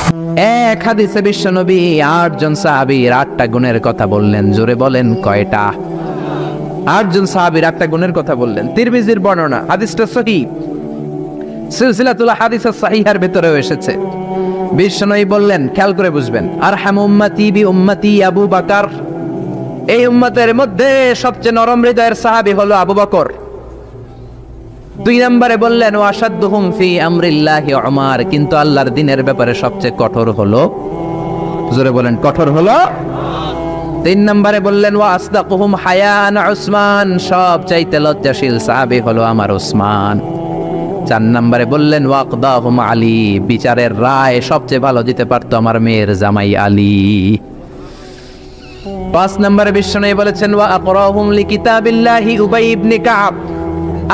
এক হাদিসে বিশ্বনবী 8 জন সাহাবীর 8টা গুণের কথা বললেন। জোরে বলেন কয়টা? 8 জন সাহাবীর 8টা গুণের কথা বললেন। তিরমিজির বর্ণনা, হাদিসটা সহিহ, সিলসিলাতুল হাদিসেস সাহিহার ভিতরেও এসেছে। বিশ্বনবী বললেন, খেয়াল করে বুঝবেন, আরহামু উম্মতি বি উম্মতি আবু বকর, এই উম্মতের মধ্যে সবচেয়ে নরম হৃদয়ের সাহাবী হলো আবু বকর। 2 নম্বরে বললেন, ওয়া আশাদ্দুহুম ফি আমরিল্লাহি উমর, কিন্তু আল্লাহর দ্বীনের ব্যাপারে সবচেয়ে কঠোর হলো, জোরে বলেন কঠোর হলো। 3 নম্বরে বললেন, ওয়া আসদাকুহুম হায়ান উসমান, সবচাইতে লজ্জাশীল সাহাবী হলো আমার উসমান। 4 নম্বরে বললেন, ওয়াকদাহুম আলী, বিচারের রায় সবচেয়ে ভালো দিতে পারতো আমার মেয়ের জামাই আলী। 5 নম্বরে বিশ্বনবী বলেছেন, ওয়া আকরাহুম লিকিতাবিল্লাহি উবাই ইবনে কাব,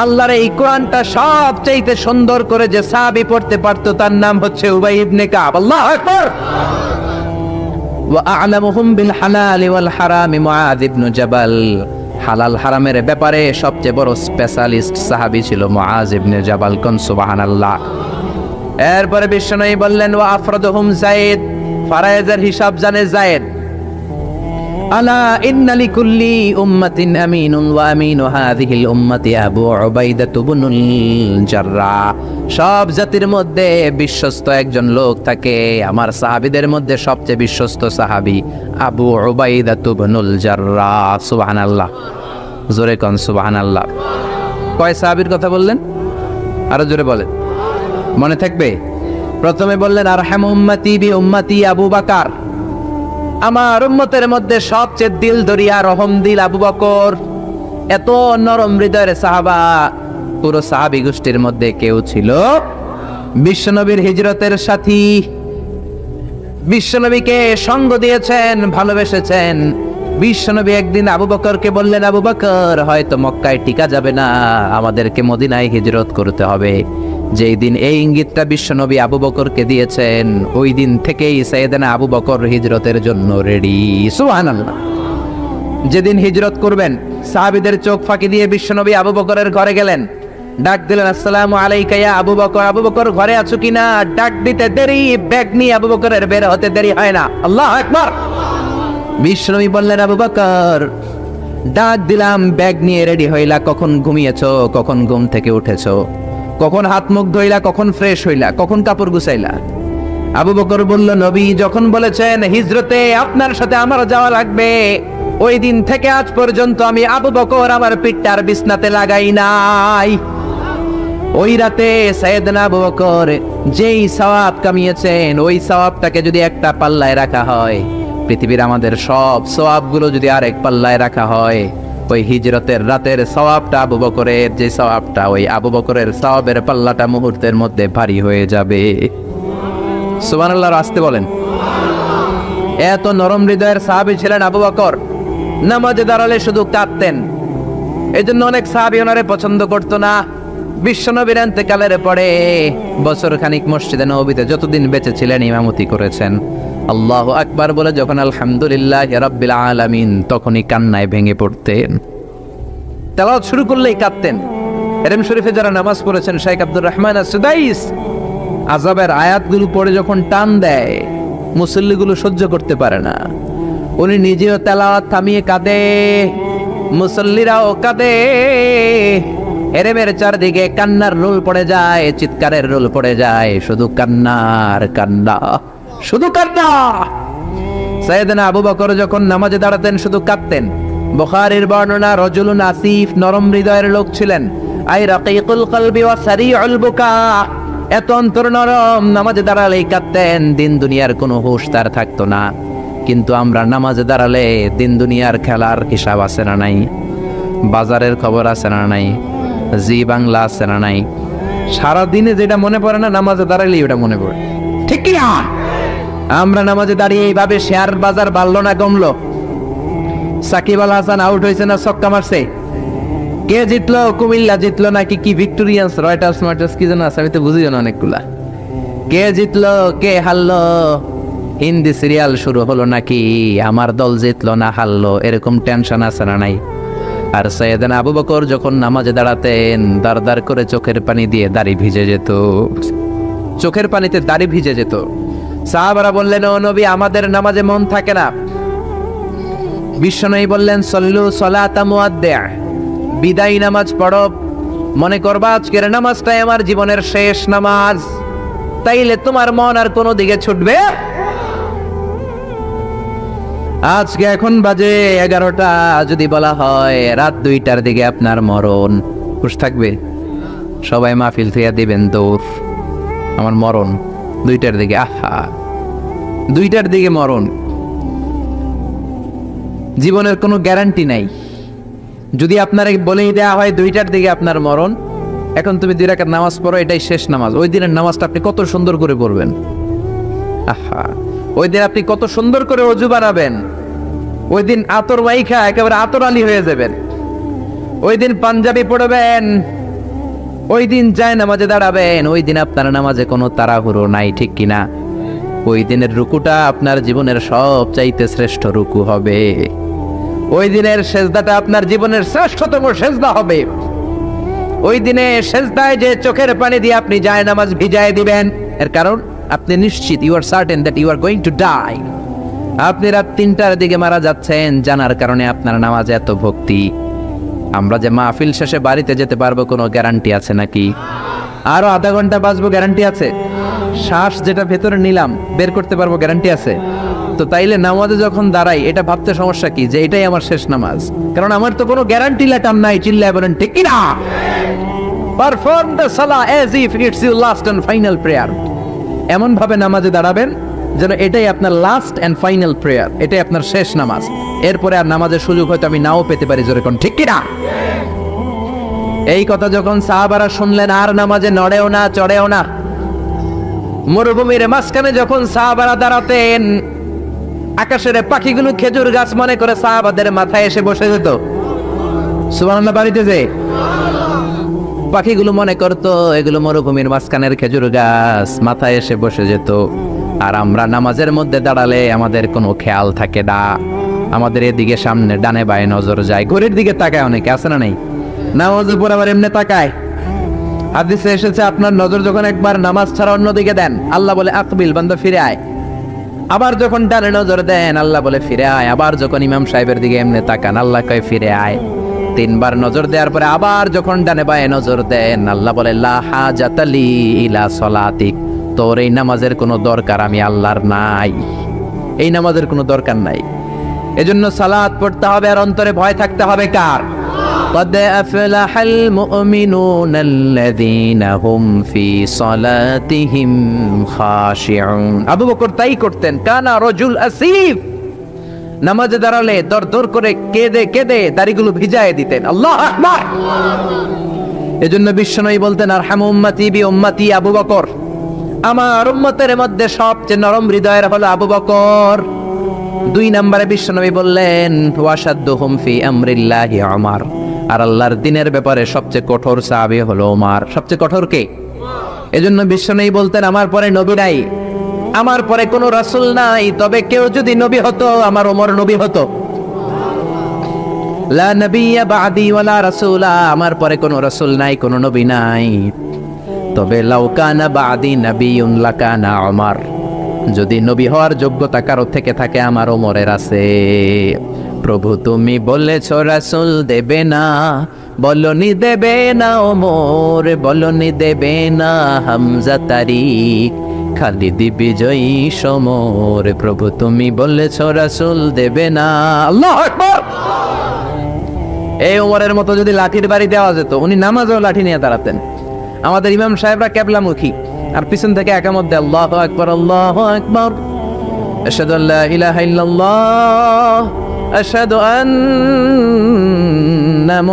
আল্লাহর এই কোরআনটা সবচাইতে সুন্দর করে যে সাহাবী পড়তে পারতো তার নাম হচ্ছে উবাই ইবনে কাব। আল্লাহু আকবার। ওয়া আ'লামুহুম বিল হালালি ওয়াল হারামি মুআয ইবনে জাবাল, হালাল হারামের ব্যাপারে সবচেয়ে বড় স্পেশালিস্ট সাহাবী ছিল মুআয ইবনে জাবাল। কোন সুবহানাল্লাহ। এরপরে বিশ্বনবী বললেন, ওয়া আফরাদুহুম যায়েদ, ফারায়েজের হিসাব জানে যায়েদ। আলা ইন্না লিকুল্লি উম্মাতিন আমিনুন ওয়া আমিনু হাযিহিল উম্মতি আবু উবাইদা ইবনুল জাররাহ, সব জাতির মধ্যে বিশ্বস্ত একজন লোক থাকে, আমার সাহাবীদের মধ্যে সবচেয়ে বিশ্বস্ত সাহাবী আবু উবাইদা ইবনুল জাররাহ। সুবহানাল্লাহ, জোরে কোন সুবহানাল্লাহ। কয় সাহাবীর কথা বললেন? আরো জোরে বলেন, মনে থাকবে। প্রথমে বললেন, আরহামু উম্মতি বি উম্মতি আবু বকর, আমার উম্মতের মধ্যে সবচেয়ে দিল দরিয়া রহম দিল আবু বকর। এত নরম হৃদয়ের সাহাবা পুরো সাহাবী গোষ্ঠীর মধ্যে কেউ ছিল। বিশ্বনবীর হিজরতের সাথী, বিশ্বনবীকে সঙ্গ দিয়েছেন, ভালোবেসেছেন। বিশ্বনবী একদিন আবু বকরকে বললেন, আবু বকর, হয়তো মক্কায় টিকা যাবে না, আমাদেরকে মদিনায় হিজরত করতে হবে। যেই দিন এই ইঙ্গিতটা বিশ্বনবী আবু বকরকে দিয়েছেন, ওই দিন থেকেই সাইয়েদনা আবু বকর হিজরতের জন্য রেডি। সুবহানাল্লাহ। যেদিন হিজরত করবেন, সাহাবীদের চোখ ফাঁকি দিয়ে বিশ্বনবী আবু বকরের ঘরে গেলেন, ডাক দিলেন, আসসালামু আলাইকা ইয়া আবু বকর। আবু বকর ঘরে আছো কিনা? ডাক দিতে দেরি, ব্যাগ নিয়ে আবু বকরের বের হতে দেরি হয় না। আল্লাহু আকবার। বিশ্বনবী বললেন, আবু বকর, ডাক দিলাম, ব্যাগ নিয়ে রেডি হইলা, কখন ঘুমিয়েছো, কখন ঘুম থেকে উঠেছো, কখন হাত মুখ ধইলা, কখন ফ্রেশ হইলা, কখন কাপড় গুছাইলা? আবু বকর বলল, নবী যখন বলেছেন হিজরতে আপনার সাথে আমার যাওয়া লাগবে, ওই দিন থেকে আজ পর্যন্ত আমি আবু বকর আমার পিঠটার বিছনাতে লাগাই নাই। ওই রাতে সাইয়েদনা আবু বকর যেই সওয়াব কামিয়েছেন, ওই সওয়াবটাকে যদি একটা পাল্লায় রাখা হয়, পৃথিবীর আমাদের সব সওয়াবগুলো যদি আরেক পাল্লায় রাখা হয়, ওই হিজরতের রাতের সওয়াবটা আবু বকরের যে সওয়াবটা, ওই আবু বকরের সওয়াবের পাল্লাটা মুহূর্তের মধ্যে ভারী হয়ে যাবে। সুবহানাল্লাহ, আসতে বলেন। এত নরম হৃদয়ের সাহাবী ছিলেন আবু বকর। নামাজে দাঁড়ালে শুধু কাঁদতেন, এজন্য অনেক সাহাবী ওনারে পছন্দ করতো না। বিশ্বনবীর ইন্তেকালের পরে বছর খানিক মসজিদে নববীতে যতদিন বেঁচে ছিলেন ইমামতি করেছেন। আল্লাহু আকবার বলে যখন আলহামদুলিল্লাহি রাব্বিল আলামিন, তখনই কান্নায় ভেঙে পড়তেন। তেলাওয়াত শুরু করলেই কাঁদতেন। এরম শরীফে যারা নামাজ পড়েছেন, শেখ আব্দুর রহমান আস-সুদাইস, আযাবের আয়াতগুলো পড়ে যখন টান দেয়, মুসল্লিগুলো সহ্য করতে পারে না। উনি নিজেও তেলাওয়াত থামিয়ে কাঁদে, মুসল্লিরাও কাঁদে। এরেমের চারদিকে কান্নার রোল পড়ে যায়, চিৎকারের রোল পড়ে যায়, শুধু কান্নার কান্না, শুধু কান্না। সাইয়েদনা আবু বকর যখন নামাজে দাঁড়াতেন শুধু কাঁদতেন। বুখারীর বর্ণনা, রজুলুন আসিফ, নরম হৃদয়ের লোক ছিলেন, আই রাকিকুল কলবি ওয়া সারিউল বুকা, এত অন্তর নরম, নামাজে দাঁড়ালেই কাঁদতেন, দিন দুনিয়ার কোনো হুঁশ তার থাকতো না। কিন্তু আমরা নামাজে দাঁড়ালে দিন দুনিয়ার খেলার হিসাব আছে না নাই, বাজারের খবর আছে না নাই, জি বাংলা আছে না নাই, সারাদিনে যেটা মনে পড়ে না নামাজে দাঁড়ালেই ওটা মনে পড়ে, ঠিক কি না? আমরা নামাজে দাঁড়িয়ে এইভাবে শেয়ার বাজার বাড়লো না কমলো, সাকিব আল হাসান আউট হয়েছে না ছক্কা মারছে, কে জিতলো, কুমিল্লা জিতলো নাকি কি ভিক্টোরিয়ান্স, রয়টার্স মার্টার্স কি যেন আছে, আমি তো বুঝিও না অনেকগুলা, কে জিতলো কে হারলো, হিন্দি সিরিয়াল শুরু হলো নাকি আমার দল জিতলো না হারলো, এরকম টেনশন আছে না নাই? আর সাইয়েদনা আবু বকর যখন নামাজে দাঁড়াতেন, দাঁড় দাঁড় করে চোখের পানি দিয়ে দাড়ি ভিজে যেত, চোখের পানিতে দাড়ি ভিজে যেত। সাহাবারা বললেন, ও নবী, আমাদের নামাজে মন থাকে না। বিশ্বনবী বললেন, সল্লু সলাতা মুআদ্দিআ, বিদায়ী নামাজ পড়ো। মনে করবা আজকের নামাজটাই আমার জীবনের শেষ নামাজ, তাইলে তোমার মন আর কোনো দিকে ছুটবে। আজকে এখন বাজে 11টা, যদি বলা হয় রাত 2টার দিকে আপনার মরণ, খুশ থাকবে? সবাই মাহফিল থেকে দিবেন দৌড়, আমার মরণ 2টার দিকে। আহা, 2টার দিকে মরণ। জীবনের কোনো গ্যারান্টি নাই। যদি আপনার বলেই দেওয়া হয় 2টার দিকে আপনার মরণ, এখন তুমি 2 রাকাত নামাজ পড়ো, এটাই শেষ নামাজ, ওই দিনের নামাজটা আপনি কত সুন্দর করে পড়বেন। আহা, ওই দিন আপনি কত সুন্দর করে ওযু বানাবেন, ওই দিন আতর মাইখা একেবারে আতর আলী হয়ে যাবেন, ওই দিন পাঞ্জাবি পড়বেন, ওই দিন যায় নামাজে দাঁড়াবেন, ওই দিন আপনার নামাজে কোনো তাড়াহুড়ো নাই, ঠিক কিনা? ওই দিনের রুকুটা আপনার জীবনের সবচাইতে শ্রেষ্ঠ রুকু হবে। ওই দিনের সেজদাটা আপনার জীবনের শ্রেষ্ঠতম সেজদা হবে। ওই দিনে সেজদায় যে চোখের পানি দিয়ে আপনি যায় নামাজ ভিজায় দিবেন, এর কারণ আপনি নিশ্চিত, you are certain that you are going to die. আপনি রাত 3টার দিকে মারা যাচ্ছেন, জানার কারণে আপনার নামাজে এত ভক্তি। আমরা যে মাহফিল শেষে বাড়িতে যেতে পারবো কোনো গ্যারান্টি আছে নাকি? আরো আধা ঘন্টা বাঁচবো, গ্যারান্টি আছে? শ্বাস যেটা ভেতরে নিলাম বের করতে পারবো, গ্যারান্টি আছে? তো তাইলে নামাজে যখন দাঁড়াই, এটা ভাবতে সমস্যা কি যে এটাই আমার শেষ নামাজ? কারণ আমার তো কোনো গ্যারান্টি লেটার নাই। চিল্লায় বলেন ঠিক কিনা? পারফর্ম দ্য সালাহ as if it's your last and final prayer. এমন ভাবে নামাজে দাঁড়াবেন যেন এটাই আপনার লাস্ট এন্ড ফাইনাল প্রেয়ার, এটাই আপনার শেষ নামাজ। এরপরে আর নামাজের সুযোগ হয়তো আমি নাও পেতে পারি, জোরে কোন ঠিক কিনা? এই কথা যখন সাহাবারা শুনলেন, আর নামাজে নড়েও না, চড়েও না। মরুভূমির মাঝখানে যখন সাহাবারা দাঁড়াতেন, আকাশের পাখিগুলো খেজুর গাছ মনে করে সাহাবাদের মাথায় এসে বসে যেত। সুবহানাল্লাহ, বাড়িতে যে পাখিগুলো মনে করতো এগুলো মরুভূমির মাঝখানের খেজুর গাছ, মাথায় এসে বসে যেত। আর আমরা নামাজের মধ্যে দাঁড়ালে আমাদের কোনো খেয়াল থাকে না, আমাদের এদিকে সামনে ডানে বায়ে নজর যায়, ঘড়ির দিকে তাকায়, অনেকে আছে না নেই? নামাজের পর আবার এমনি তাকায়। হাদিসে এসেছে, আপনার নজর যখন একবার নামাজ ছাড়া অন্যদিকে দেন, আল্লাহ বলে আকবিল, বান্দা ফিরে আয়। আবার যখন ডানে নজর দেন, আল্লাহ বলে ফিরে আয়। আবার যখন ইমাম সাহেবের দিকে এমনি তাকান, আল্লাহ কয় ফিরে আয়। 3বার নজর দেওয়ার পরে আবার যখন ডানে বায়ে নজর দেন, আল্লাহ বলে লা হাজাতা লি ইলা সলাতিক, তোর এই নামাজের কোনো দরকার আমি আল্লাহর নাই, এই নামাজের কোনো দরকার নাই। এজন্য সালাত পড়তে হবে আর অন্তরে ভয় থাকতে হবে কার? قد أفلح المؤمنون الذين هم في صلاتهم خاشعون। আবু বকর তাই করতেন, কানা রজুল আসিফ, নামাজে দাঁড়ালে দর করে কেঁদে কেঁদে দাড়িগুলো ভিজায় দিতেন। আল্লাহু আকবার। এজন্য বিশ্বনবী বলতেন, আরহামু উম্মতি বি উম্মতি আবু বকর, আমার উম্মতের মধ্যে সবচেয়ে নরম হৃদয়ের হলো আবু বকর। 2 নম্বরে বিশ্বনবী বললেন, ওয়াশাদ্দুহুম ফি আমরিল্লাহি উমর, আর আল্লাহর দ্বীনের ব্যাপারে সবচেয়ে কঠোর সাহাবী হলো ওমর। সবচেয়ে কঠোর কে? এজন্য বিশ্বনবী বলতেন, আমার পরে নবী নাই, আমার পরে কোনো রাসূল নাই, তবে কেউ যদি নবী হতো আমার ওমর নবী হতো। লা নবিয়্যা বা'দি ওয়ালা রাসূলা, আমার পরে কোনো রাসূল নাই, কোনো নবী নাই, তবে লাউ কানা বা'দি নাবিয়্যুন লাকানা ওমর, যদি নবী হওয়ার যোগ্যতা কারো থেকে থাকে আমার ওমরের আছে। প্রভু তুমি বলেছ রাসূল দেবে না, বলনি দেবে না ওমর, বলনি দেবে না হামজা তারিক, খালিদ বিজয়ী সমর। প্রভু তুমি বলেছ রাসূল দেবে না। আল্লাহু আকবার। এই ওমরের মতো যদি লাঠির বাড়ি দেওয়া যেত, উনি নামাজেও লাঠি নিয়ে দাঁড়াতেন। আমাদের ইমাম সাহেবরা কেবলামুখী, আর পিছন থেকে একামত দেয়, আল্লাহু আকবার, আল্লাহু আকবার, আশহাদু আল্লা ইলাহা ইল্লাল্লাহ, আশহাদু আন্না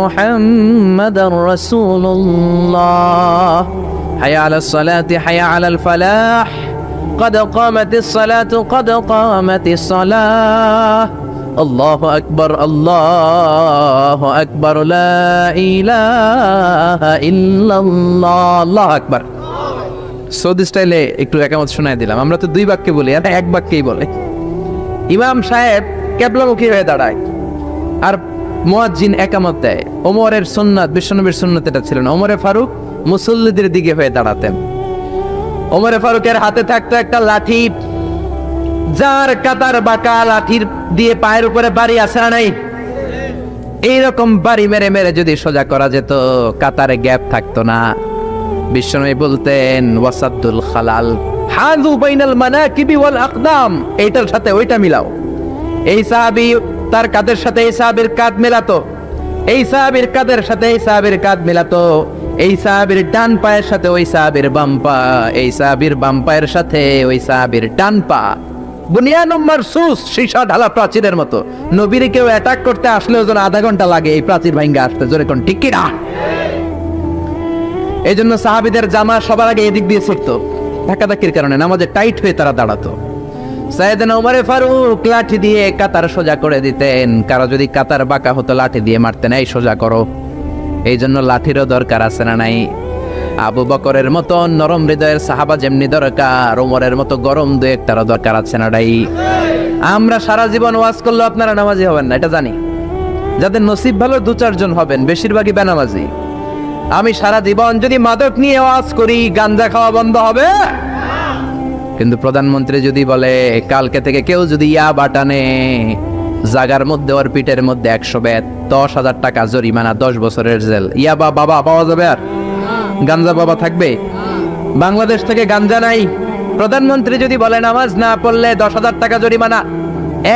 মুহাম্মাদার রাসূলুল্লাহ, হাইয়া আলাস সালাতি হাইয়া আলাল ফালাহ, قد قامت الصلاة قد قامت الصلاة, আল্লাহু আকবার, আল্লাহু আকবার, লা ইলাহা ইল্লাল্লাহ, আল্লাহু আকবার। সৌদি স্টাইলে একটু একামত শোনায় দিলাম। আমরা তো 2 বাক্যে বলি, আর 1 বাক্যেই বলে। ইমাম সাহেব কিবলামুখী হয়ে দাঁড়ায় আর মুয়াজ্জিন একামত দেয়। ওমরের সুন্নাত, বিশ্বনবীর সুন্নাত এটা ছিল না। ওমরে ফারুক মুসল্লিদের দিকে হয়ে দাঁড়াতেন। ওমরে ফারুকের হাতে থাকতো একটা লাঠি, যার কাতার বাঁকা লাঠির দিয়ে পায়ের উপরে বাড়ি আছে না নাই, এইরকম বাড়ি মেরে মেরে যদি সোজা করা যেত, কাতারে গ্যাপ থাকতো না। বিশ্বনবী বলতেন ওয়াসাদুল খালাল হাযু বাইনাল মানাকিবি ওয়াল আকদাম, এইটার সাথে ওইটা মিলাও। এই সাহাবী তার কাঁধের সাথে এই সাহাবীর কাঁধ মেলাতো, এই সাহাবীর কাঁধের সাথে এই সাহাবীর কাঁধ মেলাতো, এই সাহাবীর ডান পায়ের সাথে ওই সাহাবীর বাম পা, এই সাহাবীর বাম পায়ের সাথে ওই সাহাবীর ডান পা। বুনিয়ানুম মারসুস, সীসা ঢালা প্রাচীরের মতো। নবীর কেউ অ্যাটাক করতে আসলেও যেন আধা ঘন্টা লাগে এই প্রাচীর ভাঙ্গা আসতে, জোরে কোন ঠিক কি না? এই জন্য সাহাবীদের জামা সবার আগে এদিক দিয়ে ছুটতো, ধাক্কাধাক্কির কারণে নামাজে টাইট হয়ে তারা দাঁড়াতো। সাইয়েদনা ওমর ফারুক লাঠি দিয়ে কাতার সোজা করে দিতেন, কারো যদি কাতার বাঁকা হতো লাঠি দিয়ে মারতেন, এই সোজা করো। এই জন্য লাঠিরও দরকার আছে না নাই? আবু বকরের মতো নরম হৃদয়ের সাহাবা যেমনি দরকার, ওমরের মতো গরম দু একটারও দরকার আছে না নাই? আমরা সারা জীবন ওয়াজ করলেও আপনারা নামাজি হবেন না, এটা জানি। যাদের নসিব ভালো দু চারজন হবেন, বেশিরভাগই বেনামাজি। আমি সারা জীবন যদি মাদক নিয়ে ওয়াজ করি, গাঞ্জা খাওয়া বন্ধ হবে? কিন্তু প্রধানমন্ত্রী যদি বলে কালকে থেকে কেউ যদি ইয়াবা টানে, জাগার মধ্যে ওর পিঠের মধ্যে 100 বেত, 10,000 টাকা জরিমানা, 10 বছরের জেল। ইয়াবা বাবা পাওয়া যাবে? আর গাঞ্জা বাবা থাকবে? বাংলাদেশ থেকে গাঞ্জা নাই। প্রধানমন্ত্রী যদি বলে নামাজ না পড়লে 10,000 টাকা জরিমানা,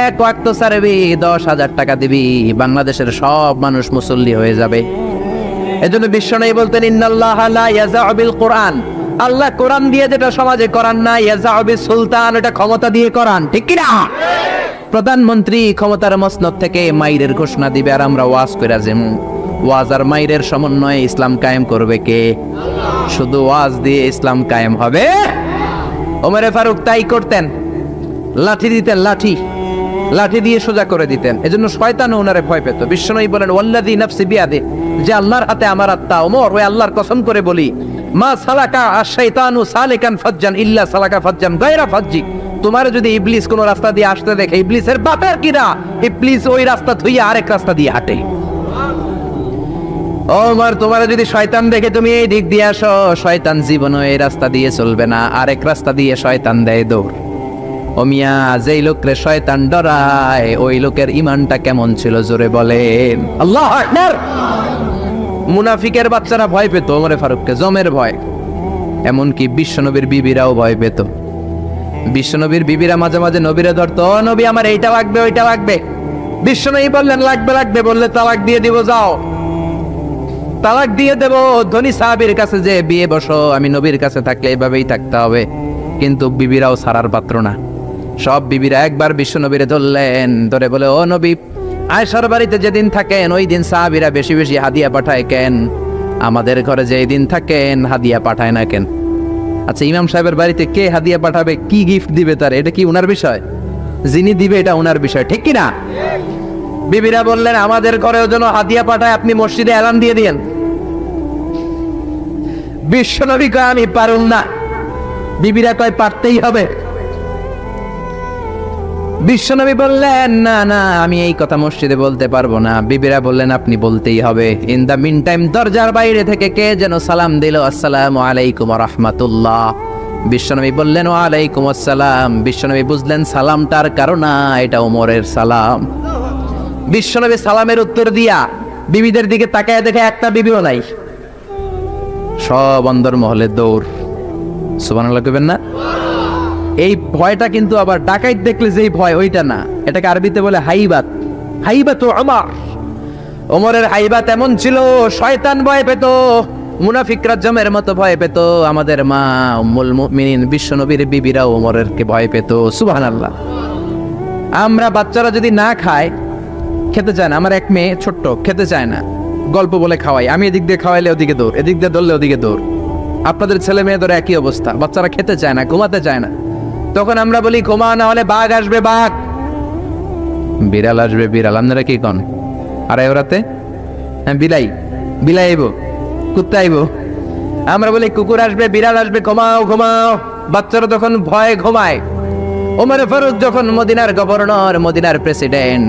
এক ওয়াক্ত ছাড়বি 10,000 টাকা দিবি, বাংলাদেশের সব মানুষ মুসল্লি হয়ে যাবে। এজন্য বিশ্বনবী বলতেন ইন্নাল্লাহা লা ইয়াযাউ বিল কুরআন, আল্লাহ কোরআন দিয়ে যেটা সমাজে করান না, ইয়াযাউ বিস সুলতান, এটা ক্ষমতা দিয়ে করান, ঠিক কি না? প্রধানমন্ত্রী ক্ষমতার মসনদ থেকে মাইরের ঘোষণা দিবে, আর আমরা ওয়াজ কইরা যেমন ওয়াজ আর মাইরের সমন্বয়ে ইসলাম কায়েম করবে কে? শুধু ওয়াজ দিয়ে ইসলাম কায়েম হবে? ওমরে ফারুক তাই করতেন, লাঠি দিতেন, লাঠি লাঠি দিয়ে সোজা করে দিতেন। এজন্য শয়তান ওনারে ভয় পেত। বিশ্বনবী বলেন ওয়াল্লাযী নাফসি বিয়াদি, যে আল্লাহর হাতে আমার আত্মা, ওমর ওই আল্লাহর কসম করে বলি, মা সালাকা আশ-শাইতানু সালিকান ফাজ্জান ইল্লা সালাকা ফাজ্জান গায়রা ফাজ্জি, তোমার যদি ইবলিস কোন রাস্তা দিয়ে আসতে দেখে, ইবলিসের বাপের কিনা, ইবলিস ওই রাস্তা থুইয়া আরেক রাস্তা দিয়ে হাঁটে। ওমর তোমার যদি শয়তান দেখে তুমি এই দিক দিয়ে আসো, শয়তান জীবনও এই রাস্তা দিয়ে চলবে না, আরেক রাস্তা দিয়ে শয়তান দেয় দৌড়। ও মিয়া, যেই লোকরে শয়তান ডরায় ওই লোকের ইমানটা কেমন ছিল জোরে বলেন আল্লাহু আকবার। মুনাফিকের বাচ্চারা ভয় পেত ওমরে ফারুককে, জমের ভয়। এমনকি বিশ্বনবীর বিবিরাও ভয় পেত। বিশ্বনবীর বিবিরা মাঝে মাঝে নবীরে ধরতো, ও নবী আমার এইটা লাগবে ওইটা লাগবে। বিশ্বনবী বললেন লাগবে লাগবে, বললে তালাক দিয়ে দিব, যাও তালাক দিয়ে দেব। ধনী সাহাবীর কাছে যে বিয়ে বসো, আমি নবীর কাছে থাকলে এভাবেই থাকতে হবে। কিন্তু বিবিরাও ছাড়ার পাত্র না। সব বিবিরা একবার বিশ্বনবীরে ধরলেন, ধরে বলে ও নবী, আয়েশার বাড়িতে যেদিন থাকেন ওই দিন সাহাবীরা বেশি বেশি হাদিয়া পাঠায় কেন? আমাদের ঘরে যেই দিন থাকেন হাদিয়া পাঠায় না কেন? আচ্ছা, ইমাম সাহেবের বাড়িতে কে হাদিয়া পাঠাবে, কি গিফট দিবে তার, এটা কি উনার বিষয়? যিনি দিবে এটা উনার বিষয়, ঠিক কি না? বিবিরা বললেন আমাদের ঘরেও যেন হাদিয়া পাঠায়, আপনি মসজিদে এলান দিয়ে দিয়েন। বিশ্বনবী কয় আমি পারুম না, বিবিরা কয় পারতেই হবে। বিশ্বনবী বললেন না না, আমি এই কথা মসজিদে বলতে পারবো না। বিবিরা বললেন আপনি বলতেই হবে। ইন দা মিন টাইম দরজার বাইরে থেকে কে যেন সালাম দিল, আসসালামু আলাইকুম ওয়া রাহমাতুল্লাহ। বিশ্বনবী বললেন ওয়া আলাইকুম আসসালাম। বিশ্বনবী বুঝলেন সালামটার কারণ না, এটা ওমরের সালাম। বিশ্বনবী সালামের উত্তর দিয়া বিবিদের দিকে তাকায় দেখে একটা বিবিও নাই, সব অন্দরমহলে দৌড়। সুবহানাল্লাহ কইবেন না? এই ভয়টা কিন্তু আবার ডাকাইত দেখলে যেই ভয় ওইটা না, এটাকে আরবিতে বলে হাইবাত। হাইবাত ওমর, ওমরের হাইবাত এমন ছিল, শয়তান ভয় পেত, মুনাফিকরা জমের মতো ভয় পেত। আমাদের মা উম্মুল মুমিনিন বিশ্বনবীর বিবিরা ওমরের কে ভয় পেত। সুবহানাল্লাহ। আমরা বাচ্চারা যদি না খায়, খেতে চায় না, আমার এক মেয়ে ছোট্ট খেতে চায় না, গল্প বলে খাওয়াই, আমি এদিক দিয়ে খাওয়াইলে ওদিকে দৌড়, এদিক দিয়ে ধরলে ওদিকে দৌড়। আপনাদের ছেলে মেয়েদের একই অবস্থা, বাচ্চারা খেতে চায় না, ঘুমাতে চায় না। তখন আমরা বলি ঘুমা, না হলে বাঘ আসবে বাঘ, বিড়াল আসবে বিড়াল। আপনারা কি কন? আর ওরাতে হ্যাঁ বিলাই বিলাই আইব, কুত্তা আইব। আমরা বলি কুকুর আসবে বিড়াল আসবে, ঘুমাও ঘুমাও। বাচ্চারা তখন ভয়ে ঘুমায়। ওমর ফারুক যখন মদিনার গভর্নর, মদিনার প্রেসিডেন্ট,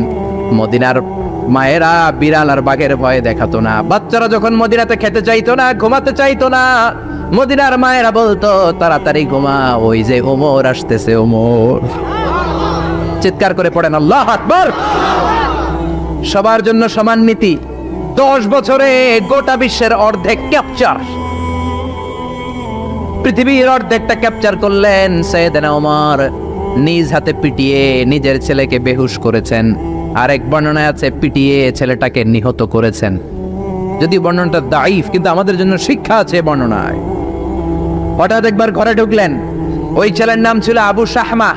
মদিনার মায়েরা বিড়াল আর বাঘের ভয়ে দেখাতো না। বাচ্চারা যখন মদিনাতে খেতে চাইতো না, ঘুমাতে চাইতো না, মদিনার মায়েরা বলতো তাড়াতাড়ি ঘুমা, ওই যে ওমর আসতেছে ওমর। চিৎকার করে পড়েন আল্লাহু আকবার। সবার জন্য সমান নীতি। 10 বছরে গোটা বিশ্বের অর্ধেক ক্যাপচার, পৃথিবীর অর্ধেকটা ক্যাপচার করলেন সৈয়দনা ওমর। নিজ হাতে পিটিয়ে নিজের ছেলেকে বেহুশ করেছেন, আরেক বর্ণনায় আছে পিটিয়ে ছেলেটাকে নিহত করেছেন। যদি বর্ণনাটা দাইফ, কিন্তু আমাদের জন্য শিক্ষা আছে বর্ণনায়। হঠাৎ একবার ঘরে ঢুকলেন, ওই ছেলের নাম ছিল আবু শাহমা,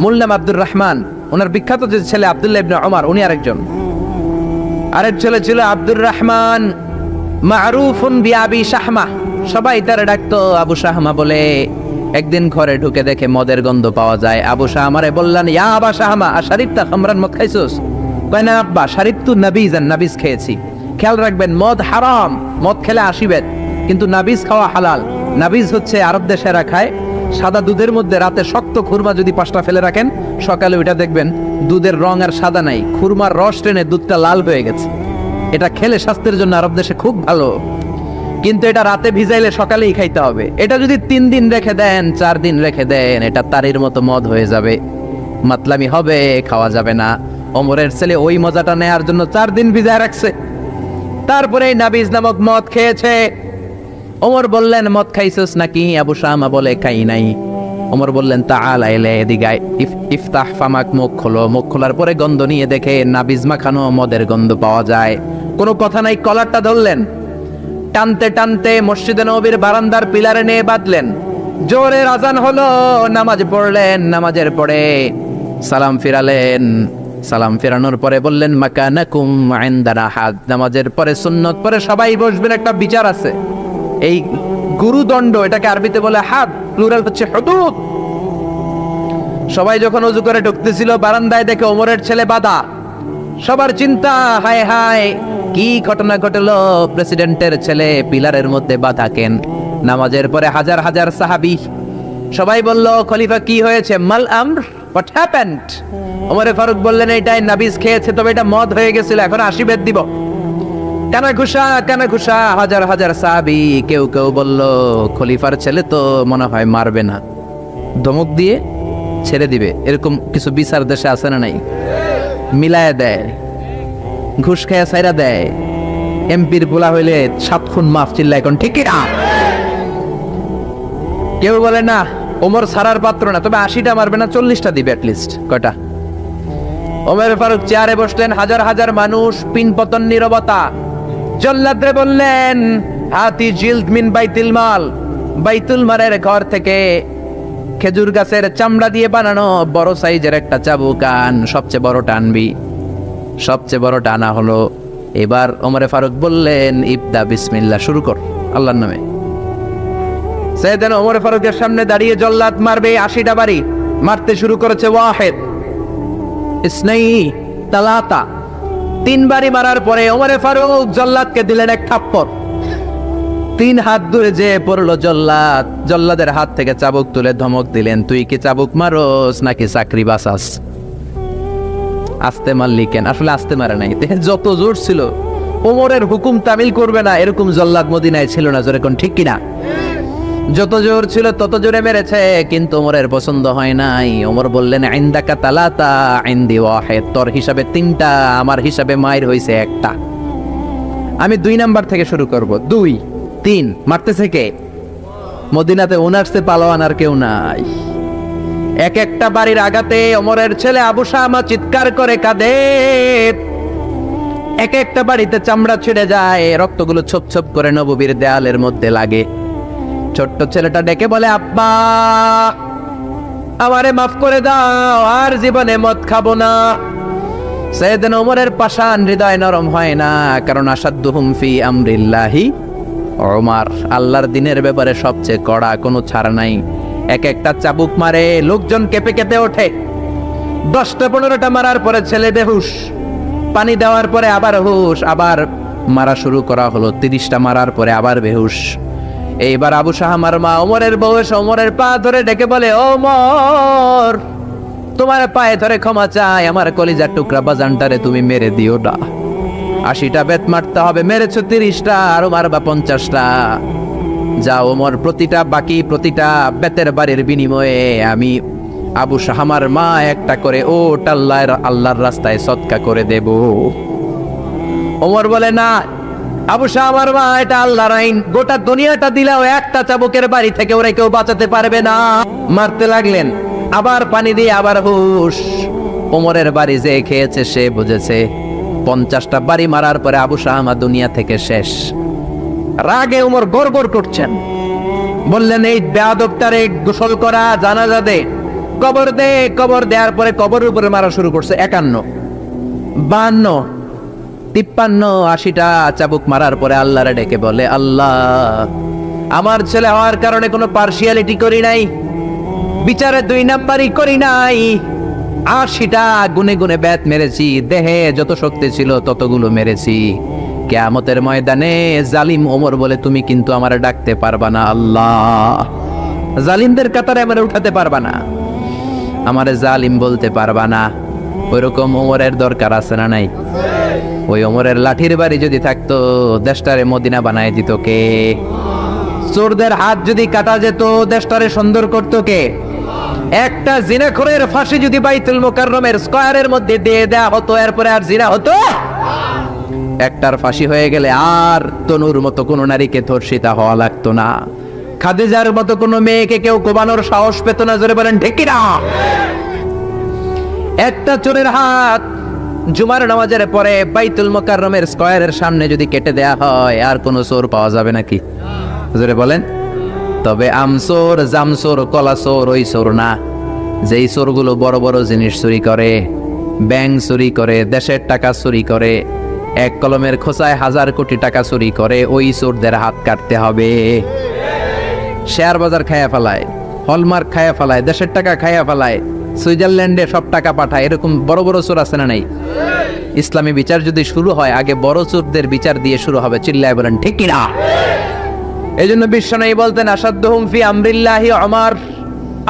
মূল নাম আব্দুর রহমান। ওনার বিখ্যাত যে ছেলে আব্দুল্লাহ ইবনে ওমর, উনি আরেকজন। আরেক ছেলে ছিল আব্দুর রহমান, মারুফুন বিআবি শাহমা, সবাই তারে ডাকতো আবু শাহমা বলে। একদিন ঘরে ঢুকে দেখে মদের গন্ধ পাওয়া যায়। আবু শাহমারে বললেন, ইয়া আবা শাহমা আশারিবতা খামরান, মদ খাইছস? কয় না আব্বা, শারিবতু নাবিজান, নাবিজ খেয়েছি। খেয়াল রাখবেন, মদ হারাম, মদ খেলে আসিবেন, কিন্তু নাবিজ খাওয়া হালাল। নাবিজ হচ্ছে আরব দেশেরা খায়, সাদা দুধের মধ্যে রাতে শক্ত খুরমা যদি 5টা ফেলে রাখেন, সকালে ওইটা দেখবেন দুধের রং আর সাদা নাই, খুরমার রস টেনে দুধটা লাল হয়ে গেছে। এটা খেলে স্বাস্থ্যের জন্য আরব দেশে খুব ভালো, কিন্তু এটা রাতে ভিজাইলে সকালেই খাইতে হবে। এটা যদি 3 দিন রেখে দেন, 4 দিন রেখে দেন, এটা তারির মতো মদ হয়ে যাবে, মাতলামি হবে, খাওয়া যাবে না। ওমরের ছেলে ওই মজাটা নেয়ার জন্য 4 দিন ভিজায় রাখছে, তারপরে নাবিজ নামক মদ খেয়েছে। ওমর বললেন, মদ খাইছস নাকি? আবু শামা বলে, খাই নাই। ওমর বললেন, তাআলা ইলা এদিকে, ইফতাহ ফামাক, মুখ খোলো। মুখ খোলার পরে গন্ধ নিয়ে দেখে নাবিজ মাখানো মদের গন্ধ পাওয়া যায়। কোনো কথা নাই, কলারটা ধরলেন, টানতে টানতে মসজিদে নববীর বারান্দার পিলারে নিয়ে বাঁধলেন। জোরে আজান হলো, নামাজ পড়লেন। নামাজের পরে সালাম ফিরালেন। সালাম ফেরানোর পরে বললেন, মাকানাকুম ইনদানা হাদ। নামাজের পরে সুন্নত পরে সবাই বসবেন, একটা বিচার আছে। এই গুরুদণ্ড, এটাকে আরবিতে বলে হাদ, প্লুরাল হচ্ছে হুদুদ। সবাই যখন ওযু করে ঢুকতেছিল, বারান্দায় দেখে ওমরের ছেলে বাধা। সবার চিন্তা, হায় হায় কি ঘটনা ঘটলো, প্রেসিডেন্টের ছেলে পিলারের মধ্যে বাধা কেন? নামাজের পরে হাজার হাজার সাহাবী সবাই বলল, খলিফা কি হয়েছে? মাল আমর, হোয়াট হ্যাপেন্ড? ওমরে ফারুক বললেন, এটাই নাবিজ খেয়েছে, তবে এটা মদ হয়ে গেছিল, এখন 80 বেদ দিব। কেন ঘুষা, কেন ঘুষা? হাজার হাজার সাহাবী। কেউ কেউ বলল, খলিফার ছেলে তো মনে হয় মারবে না, ধমক দিয়ে ছেড়ে দিবে। এরকম কিছু বিচার দেশে আছে না নাই? মিলায় দেয়, ঘুষ খেয়ে সাইরা দেয়। এমপির গোলা হইলে 7 খুন মাফ, চিল্লা এখন ঠিক না? কেউ বলে না, ওমর সারার পাত্র না, তবে 80টা মারবে না, 40টা দিবে অ্যাটলিস্ট। কয়টা? ওমর ফারুক চেয়ারে বসলেন, হাজার হাজার মানুষ, পিনপতন, নীরবতা। জল্লাদরে বললেন, হাতি জিলদ মিন বাইতুল মাল, বাইতুল মালের ঘর থেকে খেজুর গাছের চামড়া দিয়ে বানানো বড় সাইজের একটা চাবুক আন, সবচেয়ে বড় টানবি। সবচেয়ে বড় টানা হলো। এবার ওমরে ফারুক বললেন, ইবদা বিসমিল্লাহ, শুরু কর আল্লাহর নামে। সাইয়েদনা ওমর ফারুকের সামনে দাঁড়িয়ে জল্লাদ মারবে 80টা বাড়ি। মারতে শুরু করেছে, ওয়াহিদ, ইসনাই, তালাতা, 3 বাড়ি মারার পরে ওমরে ফারুক জল্লাদকে দিলেন এক থাপ্পড়। 3 হাত দূরে যে পড়লো জল্লাদ। জল্লাদের হাত থেকে চাবুক তুলে ধমক দিলেন, তুই কি চাবুক মারোস নাকি চাকরি বাঁচাস? আস্তে মারলি কেন? আসলে আস্তে মারে নাই, যত জোর ছিল। ওমরের হুকুম তামিল করবে না এরকম জল্লাদ মদিনায় ছিল না, জোরে কোন ঠিক কিনা? যত জোর ছিল তত জোরে মেরেছে, কিন্তু ওমরের পছন্দ হয় নাই। ওমর বললেন, ইনদাকা তালাতা ইনদি ওয়াহিদ, তোর হিসাবে 3টা, আমার হিসাবে মায়ের হইছে 1টা। আমি 2 নাম্বার থেকে শুরু করব। 2, 3। মারতেছে কে? মদিনাতে ওনারসে পালোয়ান আর কেউ নাই। এক একটা বাড়ির আঘাতে ওমরের ছেলে আবু শামা চিৎকার করে কাঁদে। এক একটা বাড়িতে চামড়া ছিঁড়ে যায়, রক্তগুলো ছোপ ছোপ করে নববীর দেয়ালের মধ্যে লাগে। ছোট্ট ছেলেটা ডেকে বলে, আব্বা আমারে মাফ করে দাও, আর জীবনে মদ খাবো না। সাইয়েদনা ওমরের পাষাণ হৃদয় নরম হয় না, কারণ আসাদ্দুহুম ফি আমরিল্লাহি ওমর, আল্লাহর দিনের ব্যাপারে সবচেয়ে কড়া, কোনো ছাড় নাই। এক একটা চাবুক মারে, লোকজন কেঁপে কেঁপে ওঠে। 10টা 15টা মারার পরে ছেলে বেহুশ, পানি দেওয়ার পরে আবার হুশ, আবার মারা শুরু করা হলো। 30টা মারার পরে আবার বেহুশ। এইবার আবু শাহমার মা ওমরের বউ এসে ওমরের পা ধরে ডেকে বলে, ওমর তোমার পায়ে ধরে ক্ষমা চাই, আমার কলিজার টুকরা বাজানটারে তুমি মেরে দিও না। 80টা বেত মারতে হবে, মেরেছো 30টা, আরো মারবা 50টা। যা ওমর, প্রতিটা বাকি, প্রতিটা বেতের বাড়ির বিনিময়ে আমি আবু শাহামার মা একটা করে ওট আল্লাহর রাস্তায় সদকা করে দেব। ওমর বলে না আবু শাহামার মা, এটা আল্লাহর আইন, গোটা দুনিয়াটা দিলেও একটা চাবুকের বাড়ি থেকে ওরা কেউ বাঁচাতে পারবে না। মারতে লাগলেন, আবার পানি দিয়ে আবার হুশ। ওমরের বাড়ি যে খেয়েছে সে বুঝেছে 50টা বাড়ি মারার পরে আবু শাহামা দুনিয়া থেকে শেষ। রাগে ওমর গড়গড় করছেন, বললেন এই বেয়াদবটারে গোসল করা, জানাজা দে, কবর দে। কবর দেওয়ার পরে কবরের উপরে মারা শুরু করছে 51, 52, 53, 80টা চাবুক মারার পরে আল্লাহরে ডেকে বলে, আল্লাহ আমার ছেলে হওয়ার কারণে কোনো পার্সিয়ালিটি করি নাই, বিচারে 2 নাম্বারই করি নাই, 80টা গুনে গুনে ব্যাত মেরেছি, দেহে যত শক্তি ছিল ততগুলো মেরেছি। কিয়ামতের ময়দানে জালিম ওমর বলে তুমি কিন্তু আমারে ডাকতে পারবা না, আল্লাহ জালিমদের কাতারে আমারে উঠাতে পারবা না, আমারে জালিম বলতে পারবা না। ওইরকম ওমরের দরকার আছে না নাই? ওই ওমরের লাঠির বাড়ি যদি থাকতো দেশটারে মদিনা বানায় দিত কে? চোরদের হাত যদি কাটা যেত দেশটারে সুন্দর করতো কে? একটা জিনাখোরের ফাঁসি যদি বাইতুল মুকাররমের স্কয়ারের মধ্যে দিয়ে দেয়া হতো, এরপরে আর জিনা হতো? একটার ফাঁসি হয়ে গেলে আর তনুর মতো কোনো নারীকে ধর্ষিতা হওয়া লাগতো না, খাদিজার মতো কোনো মেয়েকে কেউ কোবানোর সাহস পেত না। জোরে বলেন ঠিক কি না? একটা চোরের হাত জুমার নামাজের পরে বাইতুল মুকাররমের স্কয়ারের সামনে যদি কেটে দেয়া হয় আর কোনো চোর পাওয়া যাবে নাকি? জোরে বলেন। তবে আমচোর, জামচোর, কলাচোর ওই চোর না, যেই চোরগুলো বড় বড় জিনিস চুরি করে, ব্যাংক চুরি করে, দেশের টাকা চুরি করে, এক কলমের খোঁচায় 1000 কোটি টাকা চুরি করে, ওই চোরদের হাত কাটতে হবে। শেয়ার বাজার খায়া ফেলায়, হলমার্ক খায়া ফেলায়, দেশের টাকা খায়া ফেলায়, সুইজারল্যান্ডে সব টাকা পাঠায়, এরকম বড় বড় চোর আছে না নাই? ইসলামী বিচার যদি শুরু হয় আগে বড় চোরদের বিচার দিয়ে শুরু হবে। চিল্লায় বলেন ঠিক কি না? এই জন্য বিশ্বনবী বলতেন আসাদ্দুহুম ফি আমরিল্লাহি ওমর,